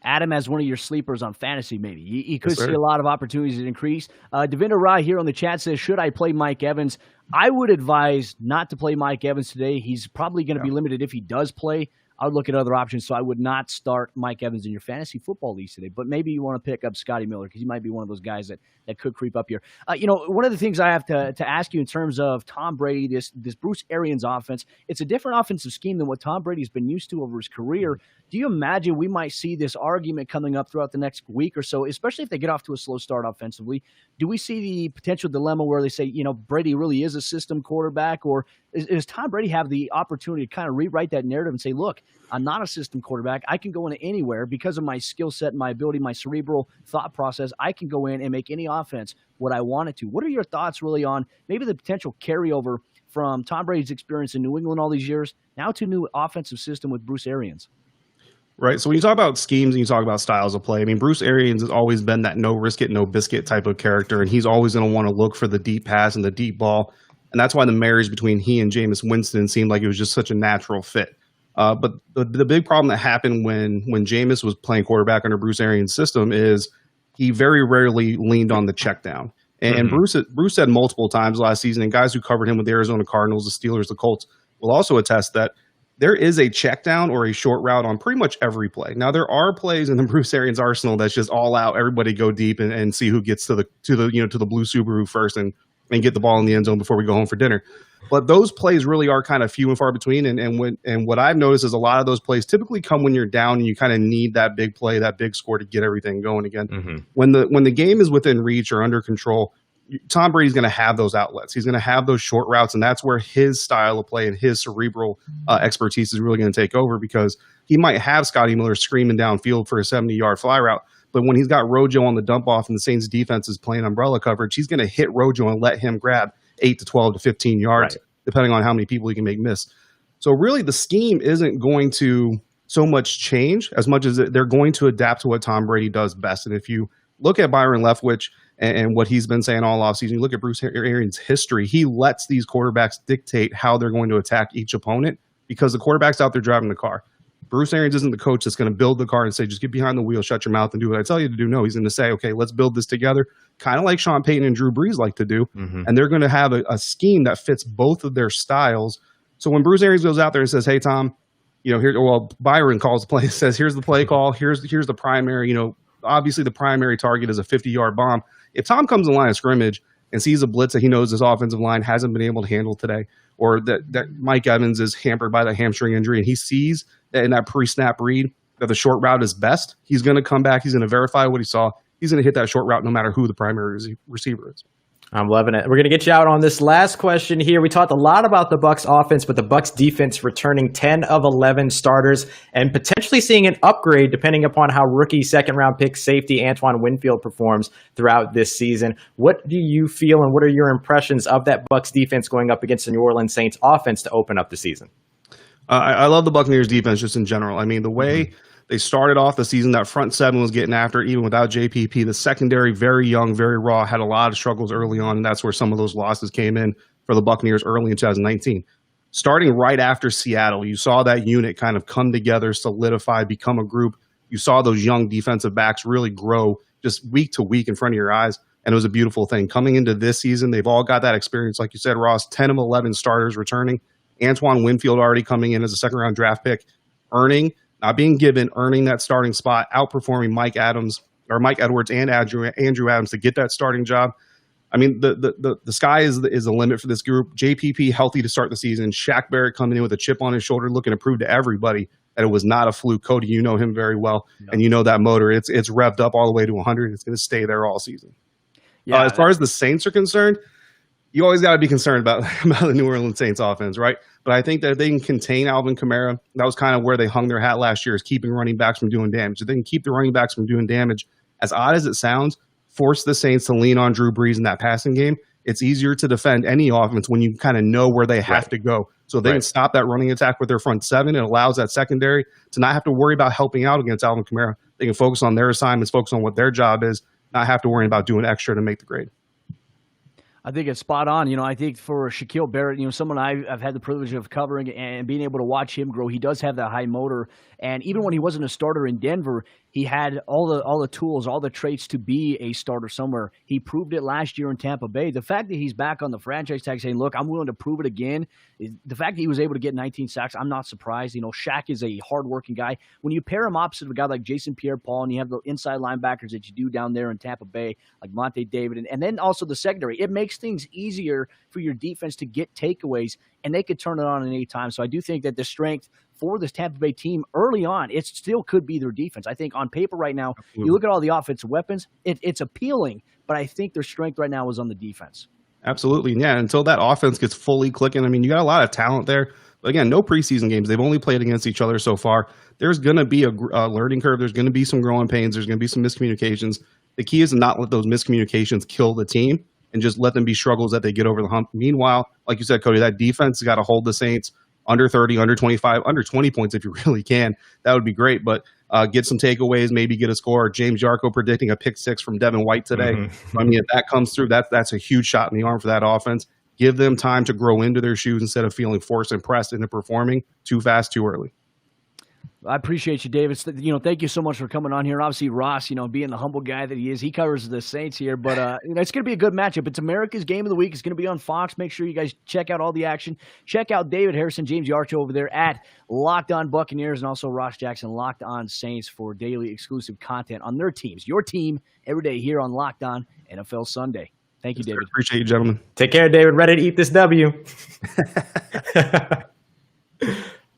add him as one of your sleepers on fantasy maybe. You could see a lot of opportunities to increase. Devinder Rai here on the chat says, should I play Mike Evans? I would advise not to play Mike Evans today. He's probably going to be limited if he does play. I would look at other options, so I would not start Mike Evans in your fantasy football leagues today. But maybe you want to pick up Scotty Miller, because he might be one of those guys that could creep up here. One of the things I have to ask you in terms of Tom Brady, this Bruce Arians offense, it's a different offensive scheme than what Tom Brady's been used to over his career. Do you imagine we might see this argument coming up throughout the next week or so, especially if they get off to a slow start offensively? Do we see the potential dilemma where they say, Brady really is a system quarterback, or does Tom Brady have the opportunity to kind of rewrite that narrative and say, look, I'm not a system quarterback. I can go into anywhere because of my skill set, my ability, my cerebral thought process. I can go in and make any offense what I wanted to. What are your thoughts really on maybe the potential carryover from Tom Brady's experience in New England all these years now to a new offensive system with Bruce Arians? Right. So when you talk about schemes and you talk about styles of play, Bruce Arians has always been that no risk it, no biscuit type of character, and he's always going to want to look for the deep pass and the deep ball. And that's why the marriage between he and Jameis Winston seemed like it was just such a natural fit. But the big problem that happened when Jameis was playing quarterback under Bruce Arians' system is he very rarely leaned on the check down. And Bruce said multiple times last season, and guys who covered him with the Arizona Cardinals, the Steelers, the Colts will also attest that there is a check down or a short route on pretty much every play. Now, there are plays in the Bruce Arians arsenal that's just all out. Everybody go deep and see who gets to the blue Subaru first and get the ball in the end zone before we go home for dinner. But those plays really are kind of few and far between. And what I've noticed is a lot of those plays typically come when you're down and you kind of need that big play, that big score to get everything going again. When the game is within reach or under control, Tom Brady's going to have those outlets. He's going to have those short routes, and that's where his style of play and his cerebral expertise is really going to take over, because he might have Scotty Miller screaming downfield for a 70-yard fly route, but when he's got Rojo on the dump off and the Saints defense is playing umbrella coverage, he's going to hit Rojo and let him grab 8 to 12 to 15 yards, depending on how many people he can make miss. So really the scheme isn't going to so much change as much as they're going to adapt to what Tom Brady does best. And if you look at Byron Leftwich and what he's been saying all offseason, you look at Bruce Arians' history, he lets these quarterbacks dictate how they're going to attack each opponent because the quarterback's out there driving the car. Bruce Arians isn't the coach that's going to build the car and say, just get behind the wheel, shut your mouth, and do what I tell you to do. No, he's going to say, okay, let's build this together, kind of like Sean Payton and Drew Brees like to do. And they're going to have a scheme that fits both of their styles. So when Bruce Arians goes out there and says, hey, Tom, Byron calls the play, says, here's the play call, here's the primary, obviously the primary target is a 50-yard bomb. If Tom comes in line of scrimmage and sees a blitz that he knows his offensive line hasn't been able to handle today, or that Mike Evans is hampered by that hamstring injury, and he sees that in that pre-snap read that the short route is best, he's going to come back, he's going to verify what he saw, he's going to hit that short route no matter who the primary receiver is. I'm loving it. We're going to get you out on this last question here. We talked a lot about the Bucs offense, but the Bucs defense returning 10 of 11 starters and potentially seeing an upgrade depending upon how rookie second-round pick safety Antoine Winfield performs throughout this season. What do you feel and what are your impressions of that Bucs defense going up against the New Orleans Saints offense to open up the season? I love the Buccaneers defense just in general. I mean, the way they started off the season, that front seven was getting after it, even without JPP. The secondary, very young, very raw, had a lot of struggles early on, and that's where some of those losses came in for the Buccaneers early in 2019. Starting right after Seattle, you saw that unit kind of come together, solidify, become a group. You saw those young defensive backs really grow just week to week in front of your eyes, and it was a beautiful thing. Coming into this season, they've all got that experience. Like you said, Ross, 10 of 11 starters returning. Antoine Winfield already coming in as a second-round draft pick, not being given, earning that starting spot, outperforming Mike Edwards and Andrew Adams to get that starting job. I mean, the sky is the limit for this group. JPP healthy to start the season. Shaq Barrett coming in with a chip on his shoulder, looking to prove to everybody that it was not a fluke. Cody, you know him very well, and you know that motor. It's revved up all the way to 100. It's going to stay there all season. Yeah. As far as the Saints are concerned, you always got to be concerned about the New Orleans Saints offense, right? But I think that if they can contain Alvin Kamara, that was kind of where they hung their hat last year, is keeping running backs from doing damage. If they can keep the running backs from doing damage, as odd as it sounds, force the Saints to lean on Drew Brees in that passing game. It's easier to defend any offense when you kind of know where they have to go. So if they can stop that running attack with their front seven, it allows that secondary to not have to worry about helping out against Alvin Kamara. They can focus on their assignments, focus on what their job is, not have to worry about doing extra to make the grade. I think it's spot on. I think for Shaquille Barrett, someone I've had the privilege of covering and being able to watch him grow, he does have that high motor. And even when he wasn't a starter in Denver, he had all the tools, all the traits to be a starter somewhere. He proved it last year in Tampa Bay. The fact that he's back on the franchise tag saying, look, I'm willing to prove it again. The fact that he was able to get 19 sacks, I'm not surprised. Shaq is a hardworking guy. When you pair him opposite of a guy like Jason Pierre-Paul, and you have the inside linebackers that you do down there in Tampa Bay, like Monte David, and then also the secondary, it makes things easier for your defense to get takeaways, and they could turn it on at any time. So I do think that the strength for this Tampa Bay team early on, it still could be their defense. I think on paper right now, you look at all the offensive weapons, it's appealing, but I think their strength right now is on the defense. Absolutely. Yeah, until that offense gets fully clicking. I mean, you got a lot of talent there. But again, no preseason games. They've only played against each other so far. There's going to be a learning curve. There's going to be some growing pains. There's going to be some miscommunications. The key is to not let those miscommunications kill the team and just let them be struggles that they get over the hump. Meanwhile, like you said, Cody, that defense has got to hold the Saints under 30, under 25, under 20 points if you really can. That would be great. But get some takeaways, maybe get a score. James Yarko predicting a pick six from Devin White today. I mean, if that comes through, that's a huge shot in the arm for that offense. Give them time to grow into their shoes instead of feeling forced and pressed into performing too fast, too early. I appreciate you, David. Thank you so much for coming on here. Obviously, Ross, being the humble guy that he is, he covers the Saints here. But it's going to be a good matchup. It's America's Game of the Week. It's going to be on Fox. Make sure you guys check out all the action. Check out David Harrison, James Yarcho over there at Locked On Buccaneers, and also Ross Jackson, Locked On Saints, for daily exclusive content on their teams. Your team every day here on Locked On NFL Sunday. Thank you, David. Appreciate you, gentlemen. Take care, David. Ready to eat this W.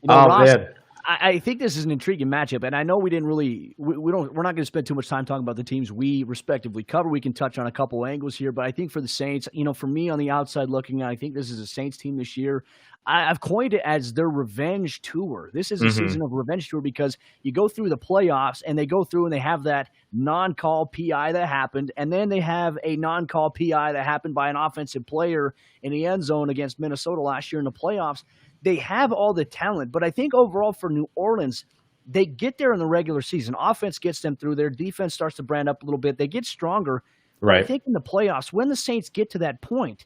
Ross, man. I think this is an intriguing matchup, and I know we didn't really we're not going to spend too much time talking about the teams we respectively cover. We can touch on a couple angles here, but I think for the Saints, for me on the outside looking, I think this is a Saints team this year. I've coined it as their revenge tour. This is a season of revenge tour because you go through the playoffs and they go through and they have that non-call PI that happened, and then they have a non-call PI that happened by an offensive player in the end zone against Minnesota last year in the playoffs. They have all the talent, but I think overall for New Orleans, they get there in the regular season. Offense gets them through there. Defense starts to brand up a little bit. They get stronger. Right. I think in the playoffs, when the Saints get to that point,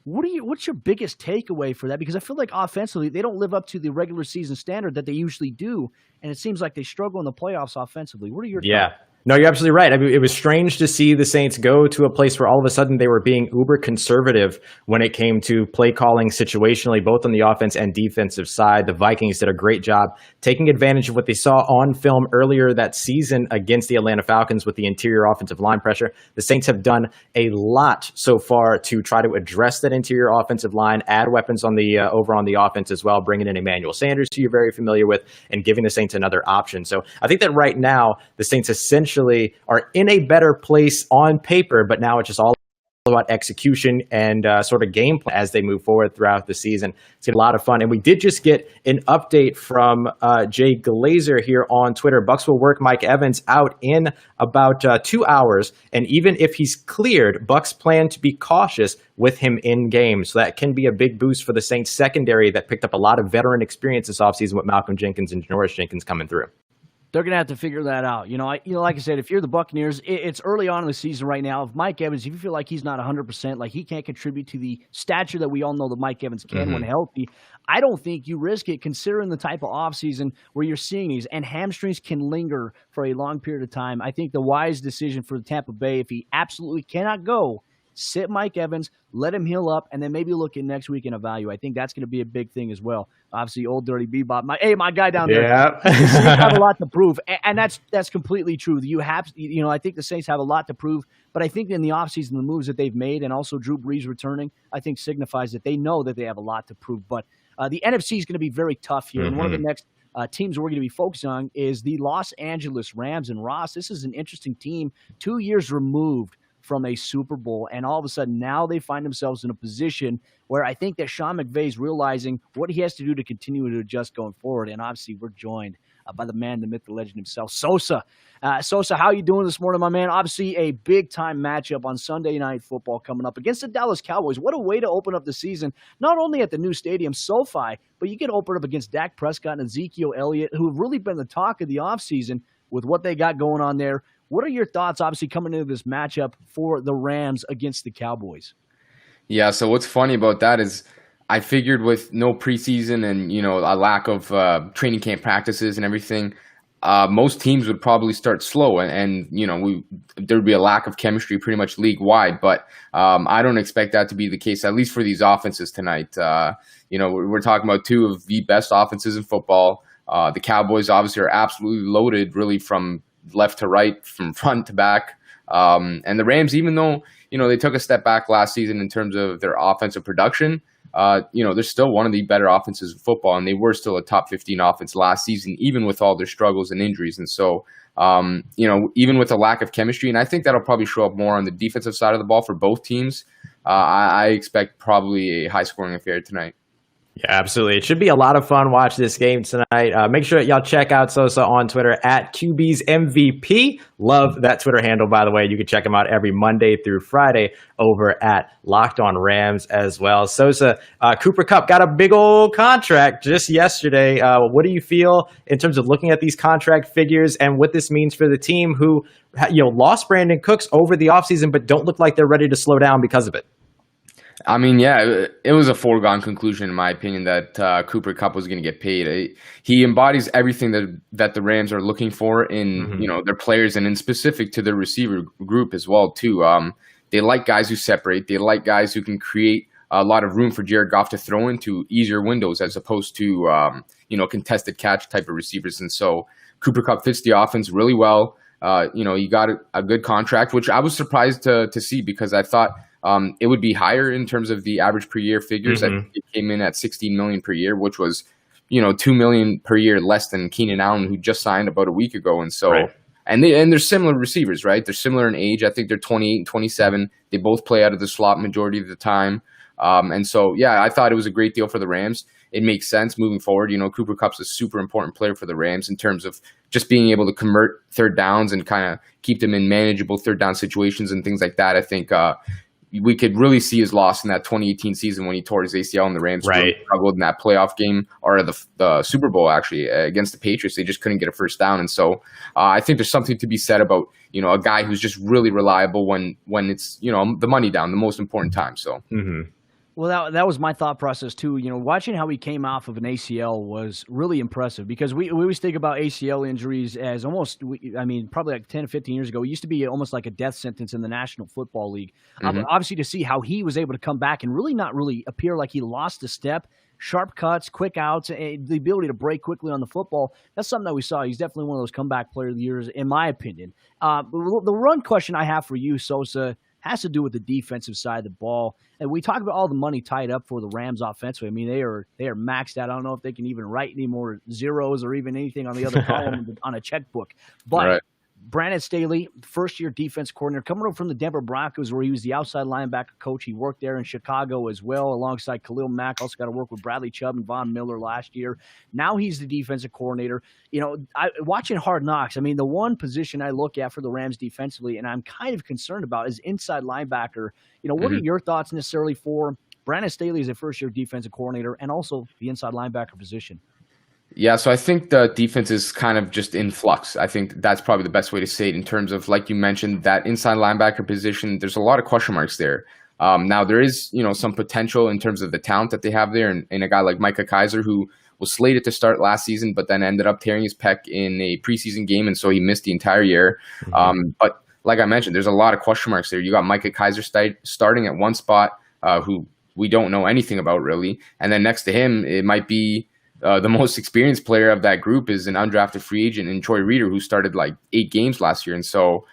what's your biggest takeaway for that? Because I feel like offensively, they don't live up to the regular season standard that they usually do, and it seems like they struggle in the playoffs offensively. What are your thoughts? No, you're absolutely right. I mean, it was strange to see the Saints go to a place where all of a sudden they were being uber conservative when it came to play calling situationally, both on the offense and defensive side. The Vikings did a great job taking advantage of what they saw on film earlier that season against the Atlanta Falcons with the interior offensive line pressure. The Saints have done a lot so far to try to address that interior offensive line, add weapons on the over on the offense as well, bringing in Emmanuel Sanders, who you're very familiar with, and giving the Saints another option. So I think that right now the Saints essentially are in a better place on paper, but now it's just all about execution and sort of game plan as they move forward throughout the season. It's a lot of fun. And we did just get an update from Jay Glazer here on Twitter. Bucks will work Mike Evans out in about 2 hours. And even if he's cleared, Bucks plan to be cautious with him in game. So that can be a big boost for the Saints secondary that picked up a lot of veteran experience this offseason with Malcolm Jenkins and Janoris Jenkins coming through. They're going to have to figure that out. Like I said, if you're the Buccaneers, it's early on in the season right now. If Mike Evans, if you feel like he's not 100%, like he can't contribute to the stature that we all know that Mike Evans can when healthy, I don't think you risk it considering the type of offseason where you're seeing these. And hamstrings can linger for a long period of time. I think the wise decision for Tampa Bay, if he absolutely cannot go, sit Mike Evans, let him heal up, and then maybe look in next week and evaluate. I think that's going to be a big thing as well. Obviously, old dirty Bebop, my guy down there. Yeah, the Saints have a lot to prove, and that's completely true. I think the Saints have a lot to prove, but I think in the offseason, the moves that they've made, and also Drew Brees returning, I think signifies that they know that they have a lot to prove. But the NFC is going to be very tough here, and one of the next teams we're going to be focusing on is the Los Angeles Rams. And Ross, this is an interesting team, 2 years removed from a Super Bowl, and all of a sudden now they find themselves in a position where I think that Sean McVay is realizing what he has to do to continue to adjust going forward. And obviously we're joined by the man, the myth, the legend himself, Sosa. Sosa, how you doing this morning, my man? Obviously a big-time matchup on Sunday Night Football coming up against the Dallas Cowboys. What a way to open up the season, not only at the new stadium, SoFi, but you can open up against Dak Prescott and Ezekiel Elliott, who have really been the talk of the offseason with what they got going on there. What are your thoughts, obviously, coming into this matchup for the Rams against the Cowboys? Yeah, so what's funny about that is I figured with no preseason and, a lack of training camp practices and everything, most teams would probably start slow and there would be a lack of chemistry pretty much league-wide. But I don't expect that to be the case, at least for these offenses tonight. We're talking about two of the best offenses in football. The Cowboys obviously are absolutely loaded really from left to right, from front to back. And the Rams, even though, they took a step back last season in terms of their offensive production, they're still one of the better offenses in football, and they were still a top 15 offense last season, even with all their struggles and injuries. And so, even with a lack of chemistry, and I think that'll probably show up more on the defensive side of the ball for both teams, I expect probably a high-scoring affair tonight. Yeah, absolutely. It should be a lot of fun. Watch this game tonight. Make sure y'all check out Sosa on Twitter at QB's MVP. Love that Twitter handle, by the way. You can check him out every Monday through Friday over at Locked On Rams as well. Sosa, Cooper Kupp got a big old contract just yesterday. What do you feel in terms of looking at these contract figures and what this means for the team who, lost Brandon Cooks over the offseason, but don't look like they're ready to slow down because of it? I mean, yeah, it was a foregone conclusion, in my opinion, that Cooper Kupp was going to get paid. He embodies everything that the Rams are looking for in their players, and in specific to their receiver group as well too. They like guys who separate. They like guys who can create a lot of room for Jared Goff to throw into easier windows as opposed to contested catch type of receivers. And so Cooper Kupp fits the offense really well. He got a good contract, which I was surprised to see because I thought it would be higher in terms of the average per year figures. I think it came in at $16 million per year, which was, $2 million per year less than Keenan Allen, who just signed about a week ago. And so, and they're similar receivers, right? They're similar in age. I think they're 28 and 27. They both play out of the slot majority of the time. And so, yeah, I thought it was a great deal for the Rams. It makes sense moving forward. Cooper Kupp's a super important player for the Rams in terms of just being able to convert third downs and kind of keep them in manageable third down situations and things like that. I think we could really see his loss in that 2018 season when he tore his ACL and the Rams really struggled in that playoff game or the Super Bowl actually against the Patriots. They just couldn't get a first down. And so I think there's something to be said about, a guy who's just really reliable when it's, the money down, the most important time. So. Well, that was my thought process too. Watching how he came off of an ACL was really impressive because we always think about ACL injuries as almost, probably like 10 to 15 years ago, it used to be almost like a death sentence in the National Football League. Obviously, to see how he was able to come back and really not really appear like he lost a step, sharp cuts, quick outs, the ability to break quickly on the football, that's something that we saw. He's definitely one of those comeback player of the years, in my opinion. The run question I have for you, Sosa, has to do with the defensive side of the ball. And we talk about all the money tied up for the Rams offensively. I mean, they are maxed out. I don't know if they can even write any more zeros or even anything on the other column on a checkbook. But Brandon Staley, first-year defense coordinator, coming over from the Denver Broncos, where he was the outside linebacker coach. He worked there in Chicago as well, alongside Khalil Mack. Also got to work with Bradley Chubb and Von Miller last year. Now he's the defensive coordinator. Watching Hard Knocks, I mean, the one position I look at for the Rams defensively, and I'm kind of concerned about, is inside linebacker. What are your thoughts necessarily for Brandon Staley as a first-year defensive coordinator and also the inside linebacker position? Yeah, so I think the defense is kind of just in flux. I think that's probably the best way to say it in terms of, like you mentioned, that inside linebacker position. There's a lot of question marks there. Now, there is, some potential in terms of the talent that they have there, and a guy like Micah Kaiser, who was slated to start last season, but then ended up tearing his pec in a preseason game, and so he missed the entire year. But like I mentioned, there's a lot of question marks there. You got Micah Kaiser starting at one spot, who we don't know anything about really, and then next to him, it might be the most experienced player of that group is an undrafted free agent in Troy Reeder, who started like 8 games last year. And so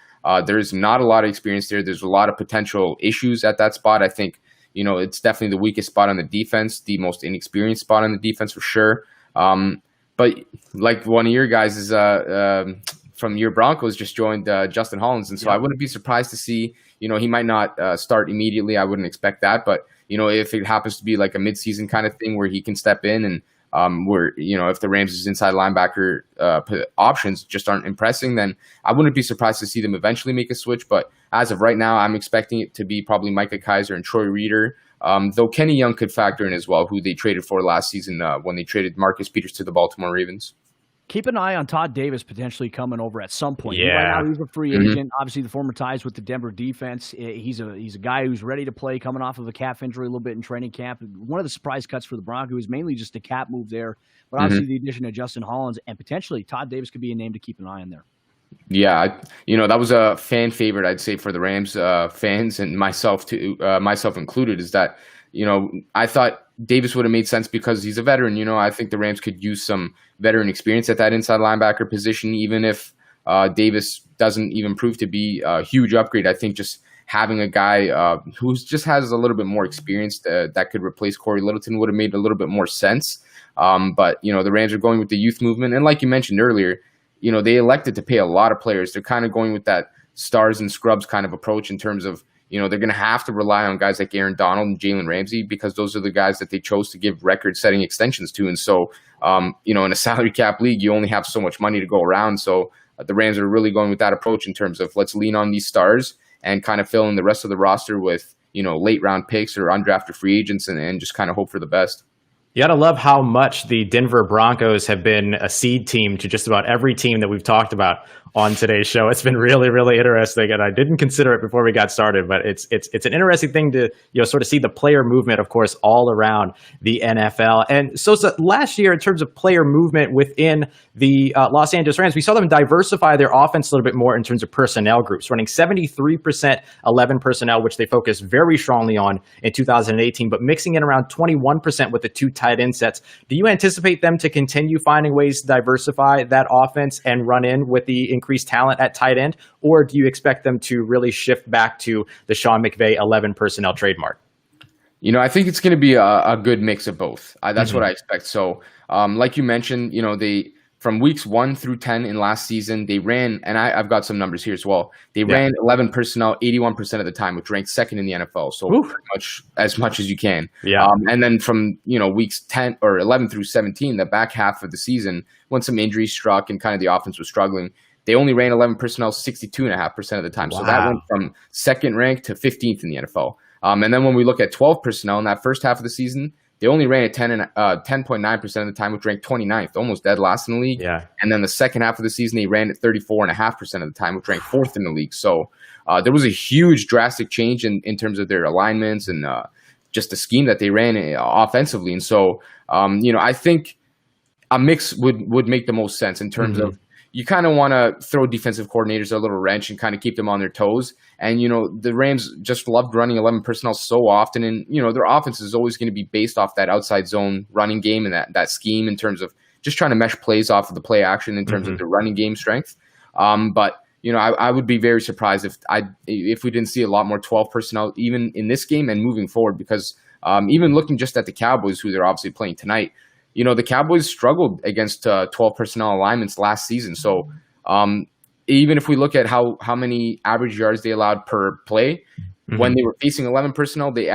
there's not a lot of experience there. There's a lot of potential issues at that spot. I think, it's definitely the weakest spot on the defense, the most inexperienced spot on the defense for sure. But like one of your guys is from your Broncos just joined Justin Hollins. And so I wouldn't be surprised to see, he might not start immediately. I wouldn't expect that. But, if it happens to be like a midseason kind of thing where he can step in and, where, if the Rams' inside linebacker options just aren't impressing, then I wouldn't be surprised to see them eventually make a switch. But as of right now, I'm expecting it to be probably Micah Kaiser and Troy Reeder, though Kenny Young could factor in as well, who they traded for last season when they traded Marcus Peters to the Baltimore Ravens. Keep an eye on Todd Davis potentially coming over at some point. Yeah. Right now he's a free agent. Obviously, the former ties with the Denver defense. He's a guy who's ready to play, coming off of a calf injury a little bit in training camp. One of the surprise cuts for the Broncos, mainly just a cap move there. But obviously the addition of Justin Hollins and potentially Todd Davis could be a name to keep an eye on there. Yeah, that was a fan favorite, I'd say, for the Rams fans and myself included, is that, I thought Davis would have made sense because he's a veteran. I think the Rams could use some veteran experience at that inside linebacker position, even if Davis doesn't even prove to be a huge upgrade. I think just having a guy who just has a little bit more experience that could replace Corey Littleton would have made a little bit more sense. But, the Rams are going with the youth movement. And like you mentioned earlier, they elected to pay a lot of players. They're kind of going with that stars and scrubs kind of approach in terms of, they're going to have to rely on guys like Aaron Donald and Jalen Ramsey because those are the guys that they chose to give record-setting extensions to. And so, in a salary cap league, you only have so much money to go around. So the Rams are really going with that approach in terms of let's lean on these stars and kind of fill in the rest of the roster with, late-round picks or undrafted free agents and just kind of hope for the best. You gotta love how much the Denver Broncos have been a seed team to just about every team that we've talked about on today's show. It's been really, really interesting, and I didn't consider it before we got started, but it's an interesting thing to sort of see the player movement, of course, all around the NFL. And so last year, in terms of player movement within the Los Angeles Rams, we saw them diversify their offense a little bit more in terms of personnel groups, running 73% 11 personnel, which they focused very strongly on in 2018, but mixing in around 21% with the 2 tight end sets. Do you anticipate them to continue finding ways to diversify that offense and run in with the increased talent at tight end, or do you expect them to really shift back to the Sean McVay 11 personnel trademark? I think it's going to be a good mix of both. That's what I expect. So, like you mentioned, they from weeks 1 through 10 in last season, they ran, and I've got some numbers here as well. They ran 11 personnel 81% of the time, which ranked second in the NFL. So pretty much as you can. Yeah. And then from weeks 10 or 11 through 17, the back half of the season, when some injuries struck and kind of the offense was struggling, they only ran 11 personnel 62.5% of the time. Wow. So that went from second rank to 15th in the NFL. And then when we look at 12 personnel in that first half of the season, they only ran at 10.9% of the time, which ranked 29th, almost dead last in the league. Yeah. And then the second half of the season, they ran at 34.5% of the time, which ranked 4th in the league. So there was a huge drastic change in terms of their alignments and just the scheme that they ran offensively. And so, I think a mix would make the most sense in terms of you kind of want to throw defensive coordinators a little wrench and kind of keep them on their toes. And, the Rams just loved running 11 personnel so often. And, their offense is always going to be based off that outside zone running game and that scheme in terms of just trying to mesh plays off of the play action in terms of their running game strength. But, I would be very surprised if we didn't see a lot more 12 personnel even in this game and moving forward, because even looking just at the Cowboys, who they're obviously playing tonight, the Cowboys struggled against 12 personnel alignments last season. So, even if we look at how many average yards they allowed per play, when they were facing 11 personnel, they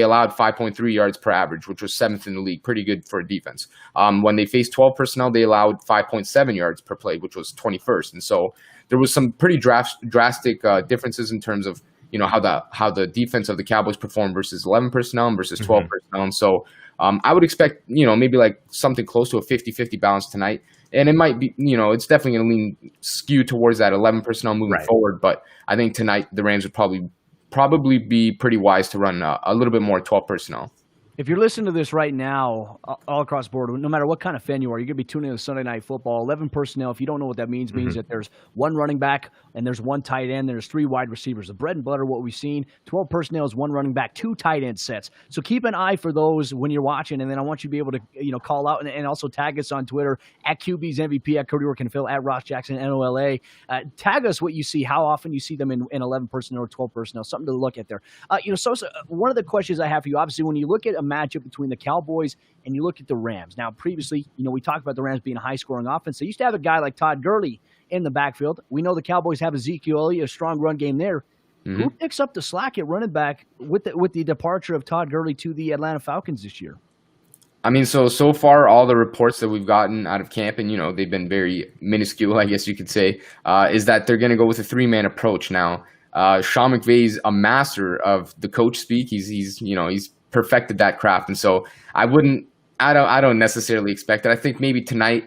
allowed 5.3 yards per average, which was 7th in the league. Pretty good for a defense. When they faced 12 personnel, they allowed 5.7 yards per play, which was 21st. And so there was some pretty drastic differences in terms of, you know, how the defense of the Cowboys performed versus 11 personnel and versus 12 personnel. And so I would expect, you know, maybe like something close to a 50-50 balance tonight. And it might be, you know, it's definitely going to lean skew towards that 11 personnel moving forward. But I think tonight the Rams would probably be pretty wise to run a little bit more 12 personnel. If you're listening to this right now, all across the board, no matter what kind of fan you are, you're going to be tuning in to Sunday Night Football. 11 personnel, if you don't know what that means that there's one running back and there's one tight end, there's 3 wide receivers. The bread and butter, what we've seen, 12 personnel is 1 running back, 2 tight end sets. So keep an eye for those when you're watching, and then I want you to be able to, you know, call out and also tag us on Twitter at QB's MVP, at Cody Roark and Phil, at Ross Jackson, NOLA. Tag us what you see, how often you see them in 11 personnel or 12 personnel, something to look at there. You know, so one of the questions I have for you, obviously, when you look at a matchup between the Cowboys and you look at the Rams. Now, previously, you know, we talked about the Rams being a high-scoring offense. They used to have a guy like Todd Gurley in the backfield. We know the Cowboys have Ezekiel Elliott, a strong run game there. Who picks up the slack at running back with the departure of Todd Gurley to the Atlanta Falcons this year? I mean, so far, all the reports that we've gotten out of camp, and, you know, they've been very minuscule, I guess you could say, is that they're going to go with a 3-man approach now. Sean McVay's a master of the coach speak. He's perfected that craft, and so I don't necessarily expect it. I think maybe tonight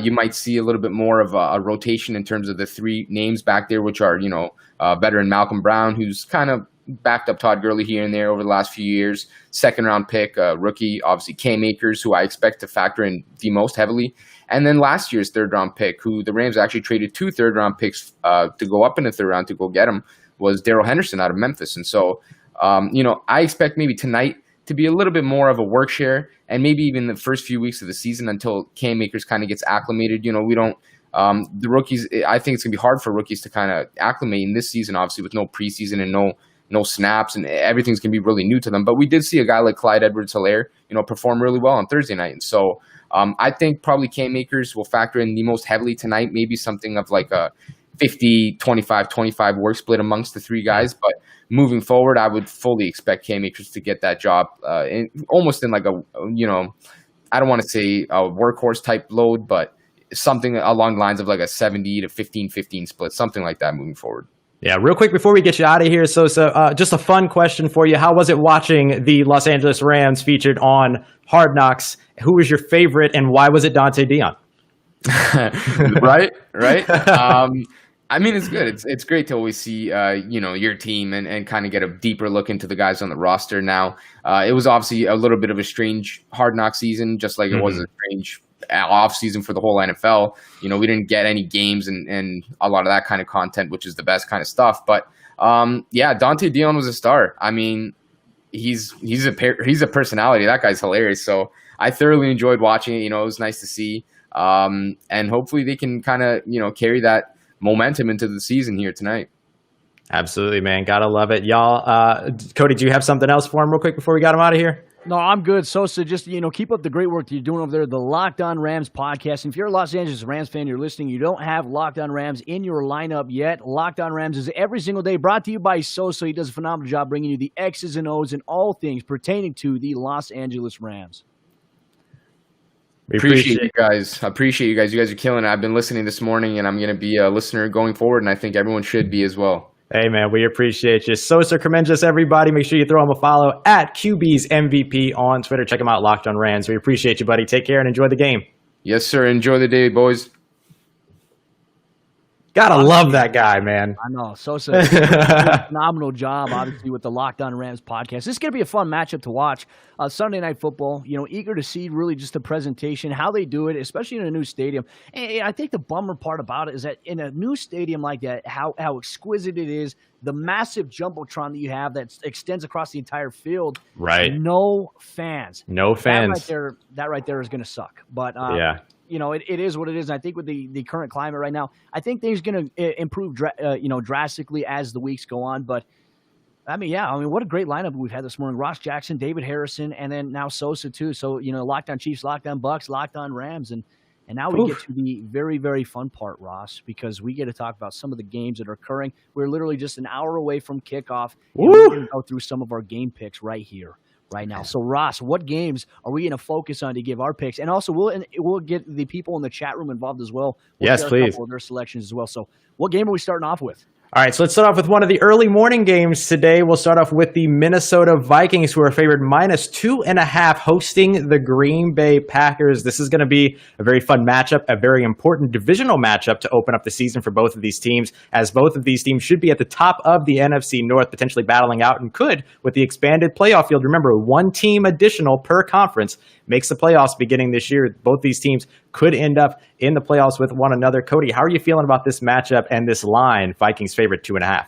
you might see a little bit more of a rotation in terms of the 3 names back there, which are, you know, veteran Malcolm Brown, who's kind of backed up Todd Gurley here and there over the last few years. 2nd-round pick, rookie, obviously Cam Akers, who I expect to factor in the most heavily. And then last year's 3rd-round pick, who the Rams actually traded 2 3rd-round picks to go up in the 3rd round to go get him, was Darrell Henderson out of Memphis. And so, you know, I expect maybe tonight to be a little bit more of a work share, and maybe even the first few weeks of the season until Cam Akers kind of gets acclimated. You know, we don't the rookies. I think it's gonna be hard for rookies to kind of acclimate in this season, obviously with no preseason and no snaps, and everything's gonna be really new to them. But we did see a guy like Clyde Edwards-Helaire, you know, perform really well on Thursday night, and so I think probably Cam Akers will factor in the most heavily tonight. Maybe something of like a 50-25-25 work split amongst the 3 guys, but moving forward, I would fully expect Cam Akers to get that job almost in like a, you know, I don't want to say a workhorse type load, but something along the lines of like a 70 to 15-15 split, something like that moving forward. Yeah, real quick before we get you out of here, Sosa, just a fun question for you. How was it watching the Los Angeles Rams featured on Hard Knocks? Who was your favorite, and why was it Dante Dion? Right. I mean, it's good. It's great to always see, you know, your team and kind of get a deeper look into the guys on the roster. Now, it was obviously a little bit of a strange Hard Knock season, just like it was a strange off season for the whole NFL. You know, we didn't get any games and a lot of that kind of content, which is the best kind of stuff. But yeah, Dante Dion was a star. I mean, he's a personality. That guy's hilarious. So I thoroughly enjoyed watching it. You know, it was nice to see. And hopefully they can kind of, you know, carry that momentum into the season here tonight. Absolutely, man. Gotta love it. Y'all, Cody, do you have something else for him real quick before we got him out of here? No, I'm good. Sosa, just, you know, keep up the great work that you're doing over there, the Locked On Rams podcast. And if you're a Los Angeles Rams fan, you're listening, you don't have Locked On Rams in your lineup yet. Locked On Rams is every single day brought to you by Sosa. He does a phenomenal job bringing you the X's and O's and all things pertaining to the Los Angeles Rams. We appreciate you guys. I appreciate you guys. You guys are killing it. I've been listening this morning, and I'm going to be a listener going forward, and I think everyone should be as well. Hey, man, we appreciate you. Sosa Kremenjas, everybody. Make sure you throw him a follow at QB's MVP on Twitter. Check him out, Locked On Rams. We appreciate you, buddy. Take care and enjoy the game. Yes, sir. Enjoy the day, boys. Gotta love that guy, man. I know. Sosa did a phenomenal job, obviously, with the Locked On Rams podcast. This is going to be a fun matchup to watch. Sunday Night Football, you know, eager to see really just the presentation, how they do it, especially in a new stadium. And I think the bummer part about it is that in a new stadium like that, how exquisite it is, the massive jumbotron that you have that extends across the entire field. Right. No fans. No fans. That right there is going to suck. But yeah. You know, it is what it is. And I think with the current climate right now, I think things are going to improve, drastically as the weeks go on. But I mean, what a great lineup we've had this morning. Ross Jackson, David Harrison, and then now Sosa too. So, you know, Locked On Chiefs, Locked On Bucks, Locked On Rams. And And now we get to the very, very fun part, Ross, because we get to talk about some of the games that are occurring. We're literally just an hour away from kickoff, and we're going to go through some of our game picks right here, right now. So, Ross, what games are we going to focus on to give our picks? And also, we'll get the people in the chat room involved as well. Yes, please. A couple of their selections as well. So, what game are we starting off with? All right, so let's start off with one of the early morning games today. We'll start off with the Minnesota Vikings, who are favored -2.5, hosting the Green Bay Packers. This is going to be a very fun matchup, a very important divisional matchup to open up the season for both of these teams, as both of these teams should be at the top of the NFC North, potentially battling out, and could, with the expanded playoff field. Remember, one team additional per conference makes the playoffs beginning this year. Both these teams could end up in the playoffs with one another. Cody, how are you feeling about this matchup and this line, Vikings favorite 2.5?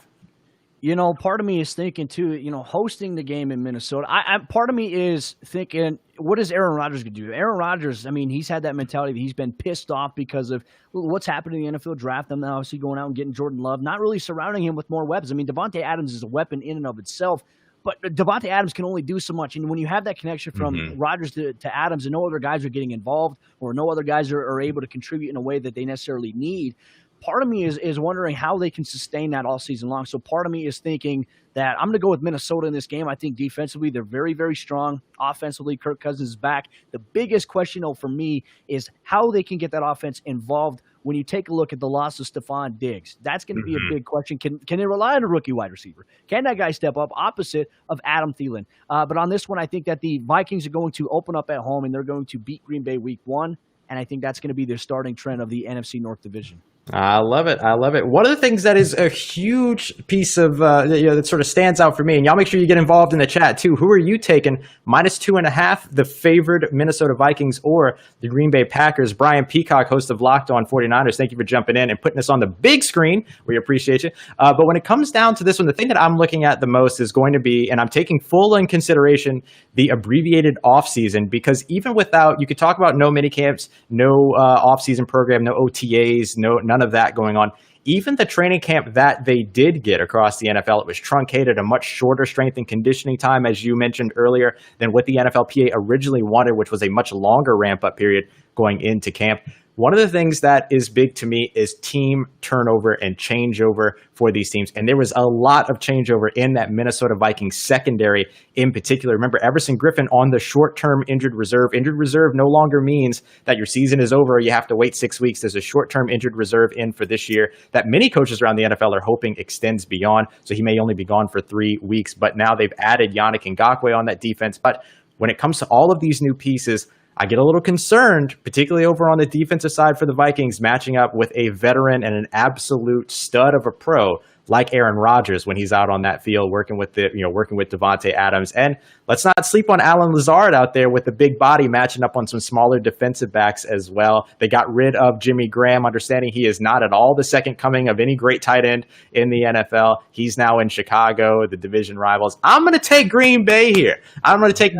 You know, part of me is thinking too, hosting the game in Minnesota. Part of me is thinking, what is Aaron Rodgers going to do? Aaron Rodgers, I mean, he's had that mentality that he's been pissed off because of what's happening in the NFL draft. Them now obviously going out and getting Jordan Love, not really surrounding him with more weapons. I mean, Davante Adams is a weapon in and of itself. But Davante Adams can only do so much. And when you have that connection from Rodgers to Adams and no other guys are getting involved or no other guys are able to contribute in a way that they necessarily need, part of me is wondering how they can sustain that all season long. So part of me is thinking that I'm going to go with Minnesota in this game. I think defensively they're very, very strong. Offensively, Kirk Cousins is back. The biggest question, though, for me is how they can get that offense involved when you take a look at the loss of Stephon Diggs. That's going to be a big question. Can they rely on a rookie wide receiver? Can that guy step up opposite of Adam Thielen? But on this one, I think that the Vikings are going to open up at home, and they're going to beat Green Bay week 1, and I think that's going to be their starting trend of the NFC North division. I love it. I love it. One of the things that is a huge piece of that sort of stands out for me, and y'all make sure you get involved in the chat too. Who are you taking? -2.5, the favored Minnesota Vikings or the Green Bay Packers? Brian Peacock, host of Locked On 49ers, thank you for jumping in and putting us on the big screen. We appreciate you. But when it comes down to this one, the thing that I'm looking at the most is going to be, and I'm taking full in consideration, the abbreviated offseason, because even without, you could talk about no minicamps, no offseason program, no OTAs, none of that going on. Even the training camp that they did get across the NFL, it was truncated, a much shorter strength and conditioning time, as you mentioned earlier, than what the NFLPA originally wanted, which was a much longer ramp-up period going into camp. One of the things that is big to me is team turnover and changeover for these teams. And there was a lot of changeover in that Minnesota Vikings secondary in particular. Remember, Everson Griffin on the short-term injured reserve. Injured reserve no longer means that your season is over or you have to wait 6 weeks. There's a short-term injured reserve in for this year that many coaches around the NFL are hoping extends beyond. So he may only be gone for 3 weeks. But now they've added Yannick Ngakoue on that defense. But when it comes to all of these new pieces, I get a little concerned, particularly over on the defensive side for the Vikings, matching up with a veteran and an absolute stud of a pro like Aaron Rodgers when he's out on that field working with Davante Adams. And let's not sleep on Alan Lazard out there with the big body matching up on some smaller defensive backs as well. They got rid of Jimmy Graham, understanding he is not at all the second coming of any great tight end in the NFL. He's now in Chicago, the division rivals. I'm going to take Green Bay here. I'm going to take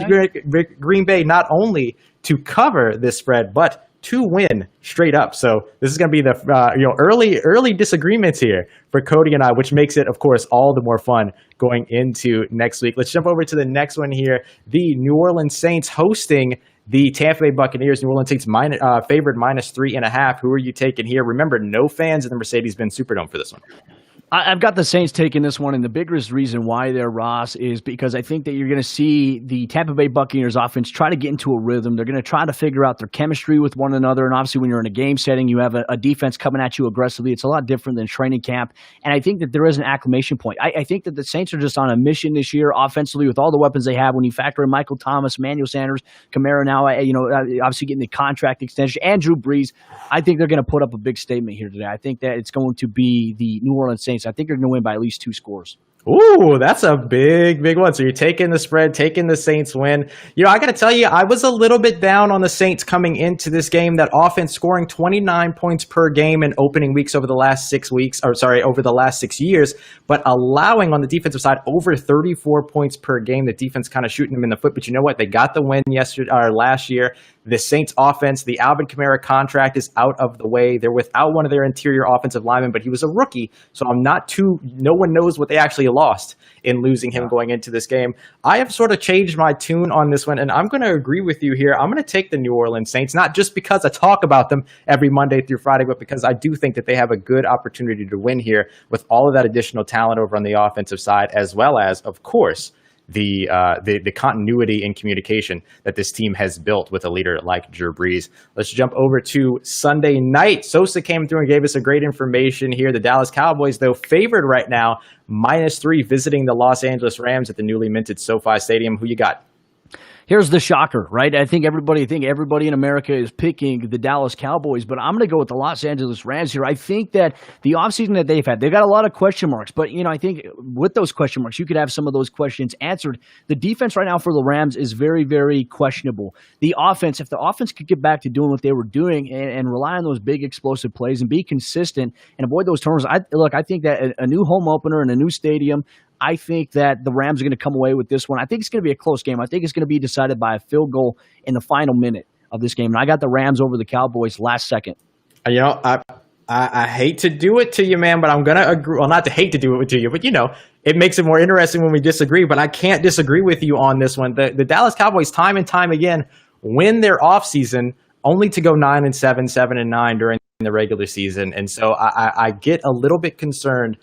Green Bay not only to cover this spread, but to win straight up. So this is going to be the early disagreements here for Cody and I, which makes it, of course, all the more fun going into next week. Let's jump over to the next one here. The New Orleans Saints hosting the Tampa Bay Buccaneers. New Orleans Saints favored -3.5. Who are you taking here? Remember, no fans in the Mercedes-Benz Superdome for this one. I've got the Saints taking this one, and the biggest reason why they're Ross is because I think that you're going to see the Tampa Bay Buccaneers offense try to get into a rhythm. They're going to try to figure out their chemistry with one another, and obviously when you're in a game setting, you have a defense coming at you aggressively. It's a lot different than training camp, and I think that there is an acclimation point. I think that the Saints are just on a mission this year offensively with all the weapons they have. When you factor in Michael Thomas, Emmanuel Sanders, Kamara now, obviously getting the contract extension, and Drew Brees, I think they're going to put up a big statement here today. I think that it's going to be the New Orleans Saints. I think they're going to win by at least 2 scores. Ooh, that's a big one. So you're taking the spread, taking the Saints win. I got to tell you, I was a little bit down on the Saints coming into this game. That offense scoring 29 points per game in opening weeks over the last 6 years, but allowing on the defensive side over 34 points per game. The defense kind of shooting them in the foot. But you know what? They got the win last year. The Saints offense, the Alvin Kamara contract is out of the way. They're without one of their interior offensive linemen, but he was a rookie. So no one knows what they actually lost in losing him going into this game. I have sort of changed my tune on this one, and I'm going to agree with you here. I'm going to take the New Orleans Saints, not just because I talk about them every Monday through Friday, but because I do think that they have a good opportunity to win here with all of that additional talent over on the offensive side, as well as, of course, the continuity in communication that this team has built with a leader like Drew Brees. Let's jump over to Sunday night. Sosa came through and gave us a great information here. The Dallas Cowboys, though, favored right now, -3, visiting the Los Angeles Rams at the newly minted SoFi Stadium. Who you got? Here's the shocker, right? I think everybody in America is picking the Dallas Cowboys, but I'm going to go with the Los Angeles Rams here. I think that the offseason that they've got a lot of question marks, but, I think with those question marks, you could have some of those questions answered. The defense right now for the Rams is very, very questionable. The offense, if the offense could get back to doing what they were doing and rely on those big explosive plays and be consistent and avoid those turnovers, I think that a new home opener in a new stadium, I think that the Rams are going to come away with this one. I think it's going to be a close game. I think it's going to be decided by a field goal in the final minute of this game. And I got the Rams over the Cowboys last second. I hate to do it to you, man, but I'm going to agree. Well, not to hate to do it to you, but, it makes it more interesting when we disagree. But I can't disagree with you on this one. The Dallas Cowboys, time and time again, win their offseason only to go 9-7, 7-9 during the regular season. And so I get a little bit concerned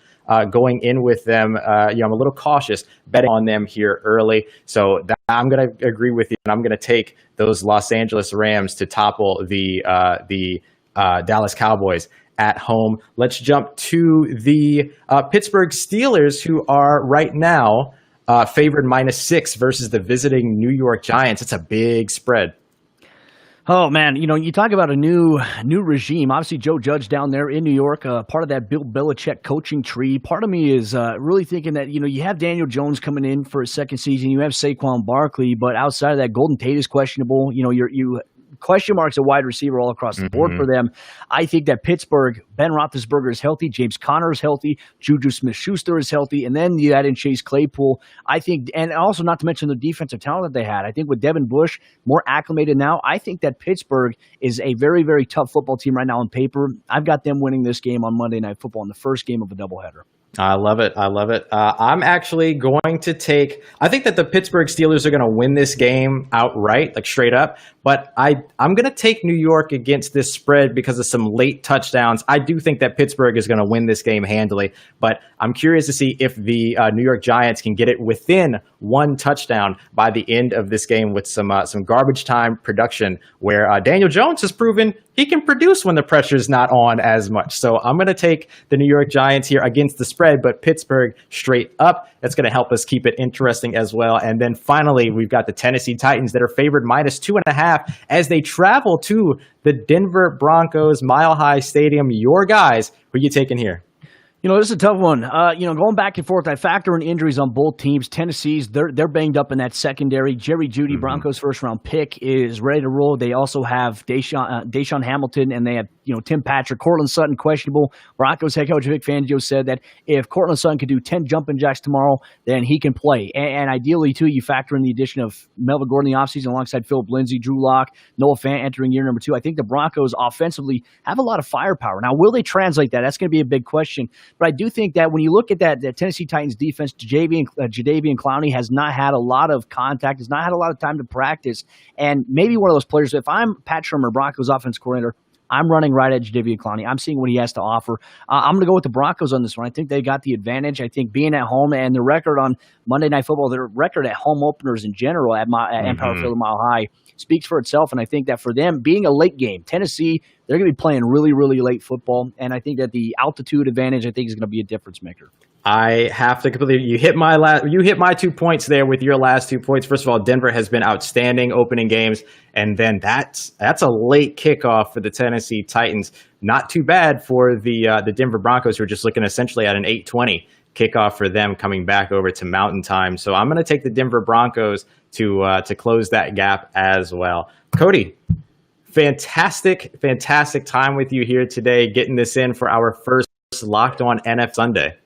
going in with them. I'm a little cautious betting on them here early. So I'm going to agree with you, and I'm going to take those Los Angeles Rams to topple the Dallas Cowboys at home. Let's jump to the Pittsburgh Steelers, who are right now favored -6 versus the visiting New York Giants. It's a big spread. Oh, man, you talk about a new regime. Obviously, Joe Judge down there in New York, part of that Bill Belichick coaching tree. Part of me is really thinking that, you have Daniel Jones coming in for his second season. You have Saquon Barkley, but outside of that, Golden Tate is questionable. You question marks at wide receiver all across the board for them. I think that Pittsburgh, Ben Roethlisberger is healthy, James Conner is healthy, Juju Smith-Schuster is healthy, and then you add in Chase Claypool. I think, and also not to mention the defensive talent that they had. I think with Devin Bush more acclimated now, I think that Pittsburgh is a very, very tough football team right now on paper. I've got them winning this game on Monday Night Football in the first game of a doubleheader. I love it. I'm actually going to I think that the Pittsburgh Steelers are going to win this game outright, like straight up. But I'm going to take New York against this spread because of some late touchdowns. I do think that Pittsburgh is going to win this game handily. But I'm curious to see if the New York Giants can get it within one touchdown by the end of this game with some garbage time production where Daniel Jones has proven he can produce when the pressure is not on as much. So I'm going to take the New York Giants here against the spread, but Pittsburgh straight up. That's going to help us keep it interesting as well. And then finally, we've got the Tennessee Titans that are favored -2.5 as they travel to the Denver Broncos Mile High Stadium. Your guys, who are you taking here? This is a tough one. Going back and forth, I factor in injuries on both teams. Tennessee's, they're banged up in that secondary. Jerry Jeudy, Broncos first-round pick, is ready to roll. They also have Deshaun Hamilton, and they have, Tim Patrick. Cortland Sutton, questionable. Broncos head coach Vic Fangio said that if Cortland Sutton could do 10 jumping jacks tomorrow, then he can play. And ideally, too, you factor in the addition of Melvin Gordon in the offseason alongside Philip Lindsay, Drew Lock, Noah Fant entering year number 2. I think the Broncos offensively have a lot of firepower. Now, will they translate that? That's going to be a big question. But I do think that when you look at that Tennessee Titans defense, Jadeveon Clowney has not had a lot of contact, has not had a lot of time to practice. And maybe one of those players, if I'm Pat Shermer, Broncos offense coordinator, I'm running right at Jadeveon Clowney. I'm seeing what he has to offer. I'm going to go with the Broncos on this one. I think they got the advantage. I think being at home and the record on Monday Night Football, their record at home openers in general at Empire Field Mile High speaks for itself. And I think that for them, being a late game, Tennessee, they're going to be playing really, really late football. And I think that the altitude advantage, I think, is going to be a difference maker. I have to completely. You hit my 2 points there with your last 2 points. First of all, Denver has been outstanding opening games, and then that's a late kickoff for the Tennessee Titans. Not too bad for the Denver Broncos, who are just looking essentially at an 8:20 kickoff for them coming back over to Mountain Time. So I'm going to take the Denver Broncos to close that gap as well. Cody, fantastic time with you here today, getting this in for our first Locked On NFL Sunday.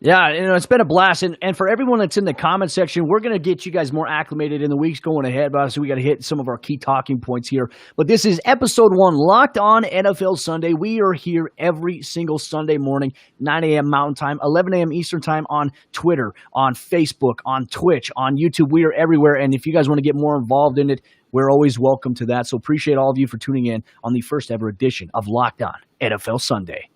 Yeah, it's been a blast. And for everyone that's in the comment section, we're going to get you guys more acclimated in the weeks going ahead. But obviously, we got to hit some of our key talking points here. But this is episode 1, Locked On NFL Sunday. We are here every single Sunday morning, 9 a.m. Mountain Time, 11 a.m. Eastern Time on Twitter, on Facebook, on Twitch, on YouTube. We are everywhere. And if you guys want to get more involved in it, we're always welcome to that. So appreciate all of you for tuning in on the first ever edition of Locked On NFL Sunday.